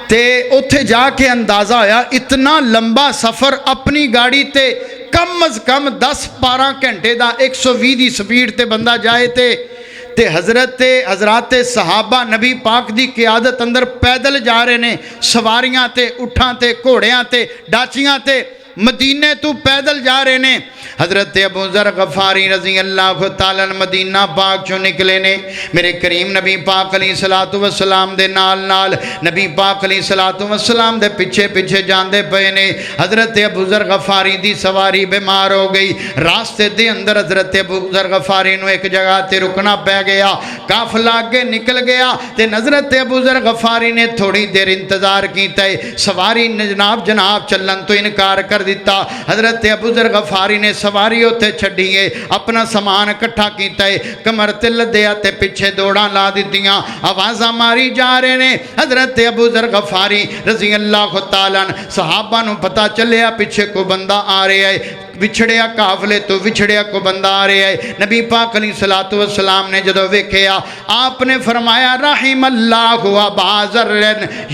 تے اتھے جا کے اندازہ ہویا اتنا لمبا سفر اپنی گاڑی تے کم از کم 10-12 گھنٹے دا 120 دی سپیڈ تے بندہ جائے تے حضرات صحابہ نبی پاک دی قیادت اندر پیدل جا رہے نے، سواریاں تے اٹھاں تے گھوڑیاں تے ڈاچیاں تے مدینے تو پیدل جا رہے نے۔ حضرت ابو ذر غفاری رضی اللہ تعالیٰ مدینہ پاک چوں نکلے نے، میرے کریم نبی پاک علیہ الصلوۃ والسلام دے نال نال نبی پاک علیہ الصلوۃ والسلام دے پیچھے پیچھے جاندے پئے نے۔ حضرت ابو ذر غفاری دی سواری بیمار ہو گئی، راستے دے اندر حضرت ابو ذر غفاری نو ایک جگہ تے رکنا پہ گیا، قافلہ آگے نکل گیا تے حضرت ابو ذر غفاری نے تھوڑی دیر انتظار کیتا ہے، سواری جناب چلن تو انکار کر دیتا۔ حضرت ابو ذر غفاری نے سواری ہوتے چھڑیے، اپنا سامان کٹھا کیتا ہے، کمر تے لدیا تے پیچھے دوڑاں لا دیتیاں، آوازاں ماری جا رہے نے۔ حضرت ابو ذر غفاری رضی اللہ تعالیٰ صحابہ نو پتہ چلیا پیچھے کو بندہ آ رہا ہے، وچھڑیا قافلے تو وچھڑیا کو بندہ آ رہا ہے۔ نبی پاک علیہ الصلوۃ والسلام نے جدو ویکھیا، آپ نے فرمایا رحم اللہ ابا ذر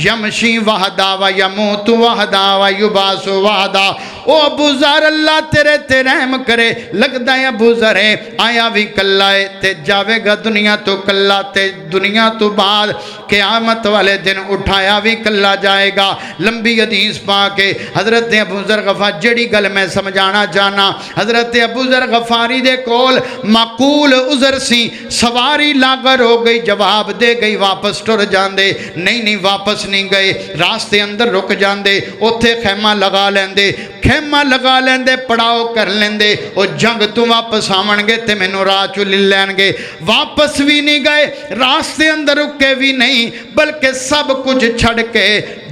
یمشی وحدہ و یموت وحدہ و یبعث وحدہ۔ او ابو ذر اللہ تیرے تے رحم کرے، لگدا ہے ابو ذر ہے آیا بھی کلا ہے تے جاوے گا دنیا تو کلا، تے دنیا تو بعد قیامت والے دن اٹھایا بھی کلا جائے گا۔ لمبی حدیث پاک ہے۔ حضرت ابو ذر غفاری جڑی گل میں سمجھانا جانا، حضرت ابو ذر غفاری دے کول معقول عذر سی، سواری لاغر ہو گئی، جواب دے گئی واپس ٹر جاندے، نہیں واپس نہیں گئے، راستے اندر رک جاندے، اوتھے خیمہ لگا لیندے، پڑاؤ کر لیندے، او جنگ تو واپس آون گے تے مینوں راہ چوں لے لین گے۔ واپس بھی نہیں گئے، راستے اندر رکے بھی نہیں، بلکہ سب کچھ چھڑ کے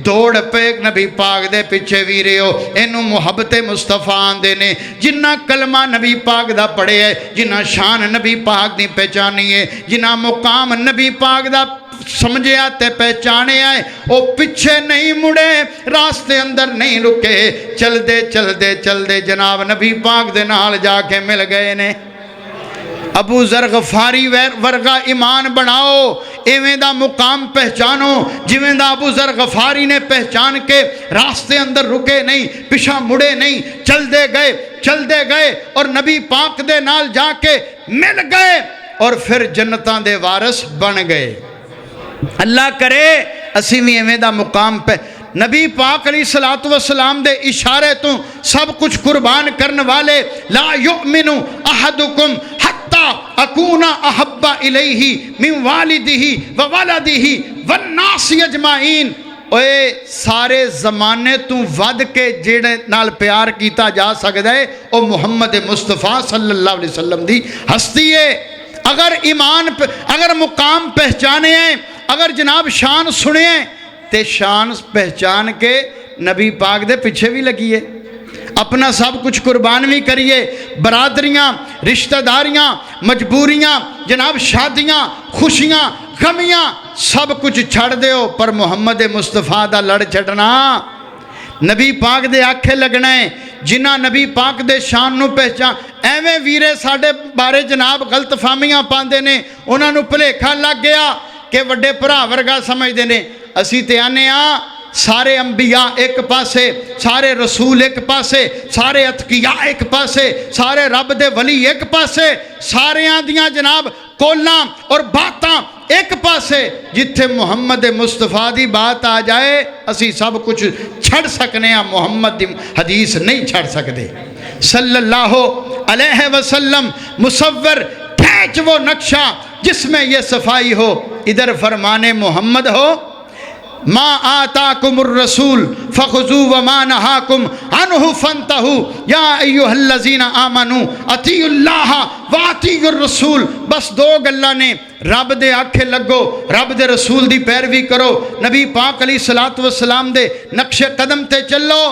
دوڑ پہ نبی پاک دے پیچھے ویریو۔ اینو محبت مصطفیٰ آندے نے، جنہ کلمہ نبی پاک دا پڑھے ہے، جنہ شان نبی پاک دی پہچانی ہے، جنہ مقام نبی پاک دا سمجھے آتے پہچانے آئے، وہ پیچھے نہیں مڑے، راستے اندر نہیں رکے، چل دے جناب نبی پاک دے نال جا کے مل گئے نے۔ ابو ذر غفاری ورگا ایمان بناؤ، ایویں دا مقام پہچانو جویں دا ابو ذر غفاری نے پہچان کے راستے اندر رکے نہیں، پیچھا مڑے نہیں، چل دے گئے اور نبی پاک دے نال جا کے مل گئے اور پھر جنتاں دے وارث بن گئے۔ اللہ کرے اسی بھی ایویں دا مقام پہ نبی پاک علیہ الصلوۃ والسلام دے اشارے تو سب کچھ قربان کرنے والے، لا یؤمن احدکم حتی اکون احب الیہ من والدہ وولدہ والناس اجمعین۔ اوے سارے زمانے تو ود کے جڑے نال پیار کیتا جا سکتا ہے او محمد مصطفیٰ صلی اللہ علیہ وسلم دی ہستی ہے۔ اگر مقام پہچانے ہیں، اگر جناب شان سنے ہیں تے شان پہچان کے نبی پاک دے پیچھے بھی لگیے، اپنا سب کچھ قربان بھی کریے، برادریاں، رشتہ داریاں، مجبوریاں، جناب شادیاں، خوشیاں، غمیاں سب کچھ چھڑ دیو، پر محمد مصطفیٰ دا لڑ چھڑنا، نبی پاک دے آکھے لگنا ہے۔ جنہ نبی پاک دے شان نو پہچان، ایویں ویرے ساڑے بارے جناب غلط فہمیاں پاندے نے، انہاں نو بھلیکھا لگ گیا کہ وڈے بھرا ورگا سمجھدے نے۔ اسی تے آنے سارے انبیاء ایک پاسے، سارے رسول ایک پاسے، سارے اتقیاء ایک پاسے، سارے رب دے ولی ایک پاسے، سارے آندیاں جناب کولاں اور باتاں ایک پاسے، جتھے محمد مصطفیٰ دی بات آ جائے اسی سب کچھ چھڑ سکنے ہیں، محمد دی حدیث نہیں چھڑ سکتے صلی اللہ علیہ وسلم۔ مصور کھینچ وہ نقشہ جس میں یہ صفائی ہو، ادھر فرمان محمد ہو، ما آتاکم الرسول فخذوا وما نہاکم عنہ فانتہوا یا ایہا الذین آمنوا اطیعوا اللہ واطیعوا الرسول۔ بس دو گلاں نے، رب دے آکھے لگو، رب دے رسول دی پیروی کرو، نبی پاک علیہ الصلوۃ والسلام دے نقش قدم تے چلو،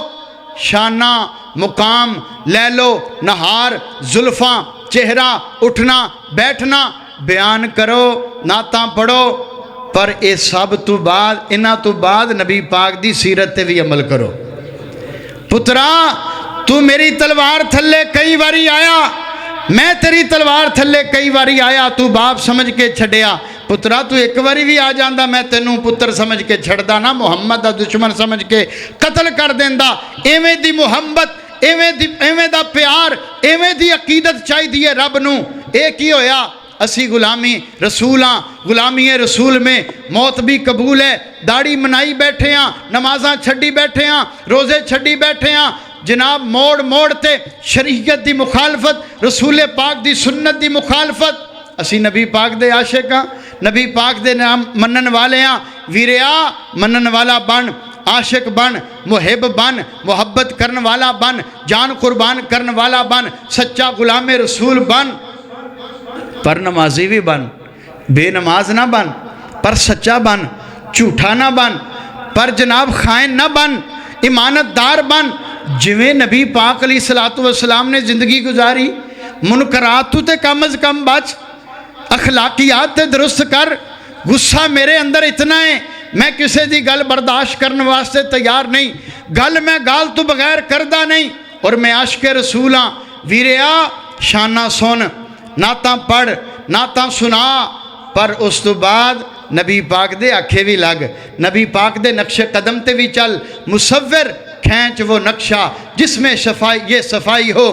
شانہ مقام لے لو، نہار زلفاں چہرہ اٹھنا بیٹھنا بیان کرو، نعتاں پڑھو، پر اے سب تو بعد انہاں تو بعد نبی پاک دی سیرت تے بھی عمل کرو۔ پترا تو میری تلوار تھلے کئی باری آیا، میں تیری تلوار تھلے کئی باری آیا، تو باپ سمجھ کے چھڑیا، پترا تو ایک باری بھی آ جاندہ میں تینوں پتر سمجھ کے چھڑدا نا، محمد دا دشمن سمجھ کے قتل کر دیندہ۔ ایویں دی محبت، ایویں دا پیار، ایویں دی عقیدت چاہی دیئے رب نو۔ ایک ہی ہویا اسی غلامی رسولاں، غلامی رسول میں موت بھی قبول ہے، داڑھی منائی بیٹھے ہاں، نمازاں چھڑی بیٹھے ہاں، روزے چھڑی بیٹھے ہاں، جناب موڑ موڑ تے شریعت دی مخالفت، رسول پاک دی سنت دی مخالفت۔ اسی نبی پاک دے عاشق ہاں، نبی پاک دے نام منن والے ہاں۔ ویریا منن والا بن، عاشق بن، محب بن، محبت کرن والا بن، جان قربان کرن والا بن، سچا غلام رسول بن، پر نمازی بھی بن، بے نماز نہ بن، پر سچا بن، جھوٹا نہ بن، پر جناب خائن نہ بن، امانت دار بن۔ جویں نبی پاک علیہ الصلوۃ والسلام نے زندگی گزاری، منکرات تو تے کم از کم بچ، اخلاقیات تے درست کر۔ غصہ میرے اندر اتنا ہے، میں کسی دی گل برداشت کرنے واسطے تیار نہیں، گل میں گال تو بغیر کردہ نہیں، اور میں عاشق رسول ہاں۔ ویریا شانہ سن، نعتاں پڑھ، نعتاں سنا، پر اس تو بعد نبی پاک دے آکھے بھی لگ، نبی پاک دے نقش قدم تے بھی چل، مصور کھینچ وہ نقشہ جس میں یہ صفائی ہو۔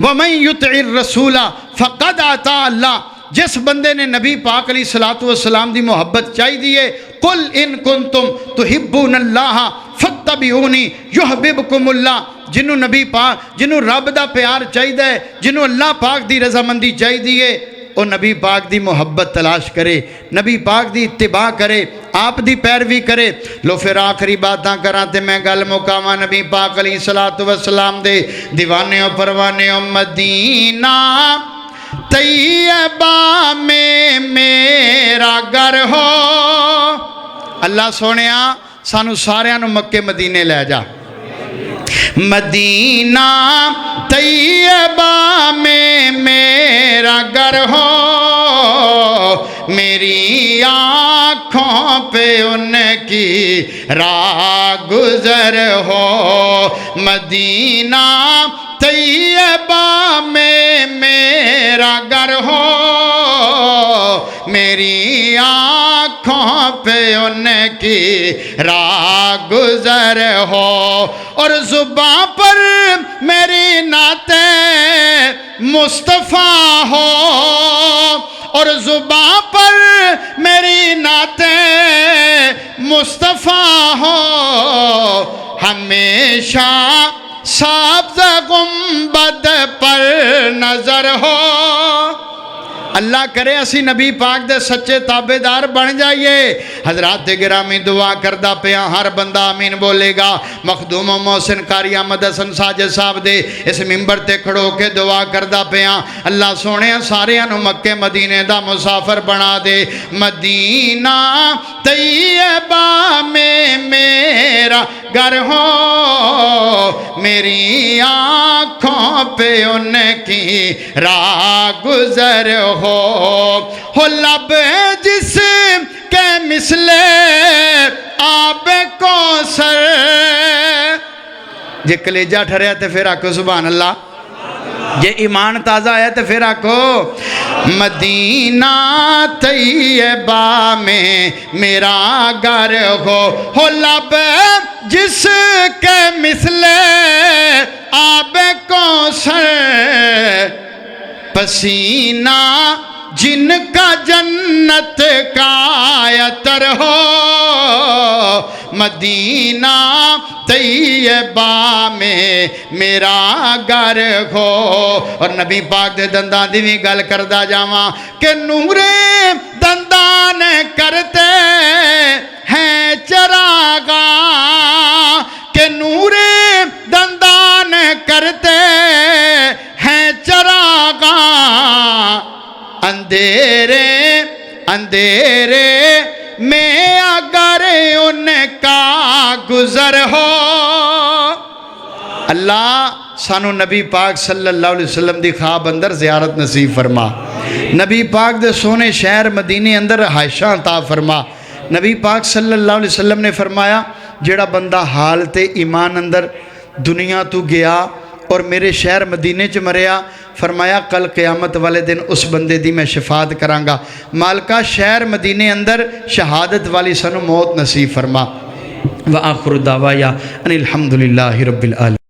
وَمَن يُطِعِ الرَّسُولَ فَقَدْ أَطَاعَ اللَّهَ، جس بندے نے نبی پاک علیہ الصلوۃ والسلام دی محبت چاہی دیے، قُلْ إِن كُنْتُمْ تُحِبُّونَ اللَّهَ فَاتَّبِعُونِي يُحْبِبْكُمُ اللَّهُ۔ جنہوں نبی پاک، جنہوں رب دا پیار چاہی دے، جنہوں اللہ پاک دی رضامندی چاہی دیے، وہ نبی پاک دی محبت تلاش کرے، نبی پاک دی اتباع کرے، آپ دی پیروی کرے۔ لو پھر آخری باتاں کراں تے میں گل مکاواں۔ نبی پاک علیہ الصلوۃ والسلام دے دیوانے و پروانے و مدینہ طیبہ میں میرا گھر ہو۔ اللہ سونیا سانو ساریاں نو مکے مدینے لے جا۔ مدینہ طیبہ میں میرا گھر ہو، میری آنکھوں پہ ان کی راہ گزر ہو۔ مدینہ طیبہ میں میرا گھر ہو، میری آنکھوں پہ ان کی راہ گزر ہو، اور زباں پر میری نعت مصطفیٰ ہو، اور زباں پر میری نعت مصطفیٰ ہو، ہمیشہ سبز گنبد پر نظر ہو۔ اللہ کرے اسی نبی پاک دے سچے تابعدار بن جائیے۔ حضرات گرامی دعا کردہ پیا، ہر بندہ آمین بولے گا۔ مخدوم و محسن قاری احمد حسن ساجد صاحب دے اس ممبر تے کھڑو کے دعا کردہ پیا، اللہ سونے سارے انو مکے مدینے دا مسافر بنا دے۔ مدینہ طیبہ میں میرا گھر ہو، میری آنکھوں پہ ان کی راہ گزر ہو لب جس کے مثل آب کوثر۔ جے کلیجہ ٹھریا تے پھر آکو سبحان اللہ، جے ایمان تازہ ہے تو پھر آکو مدینہ طیبہ میں میرا گھر ہو لب جس کے مثل آب کوثر، پسینہ جن کا جنت کا عطر ہو، مدینہ طیبہ میں میرا گھر ہو۔ اور نبی پاک دے دندان دی بھی گل کردہ جاواں کہ نور دندان کرتے ہیں چراغاں، کہ نور دندان کرتے ہیں چراغاں، اندھیرے میں اگر ان کا گزر ہو۔ اللہ سانو نبی پاک صلی اللہ علیہ وسلم دی خواب اندر زیارت نصیب فرما، نبی پاک دے سونے شہر مدینے اندر رہائشاں عطا فرما۔ نبی پاک صلی اللہ علیہ وسلم نے فرمایا جیڑا بندہ حالت ایمان اندر دنیا تو گیا اور میرے شہر مدینے چ مریا، فرمایا کل قیامت والے دن اس بندے دی میں شفاعت کرانگا۔ مالکہ شہر مدینے اندر شہادت والی سنو موت نصیب فرما۔ وآخر دعوایا ان الحمدللہ رب العالمین۔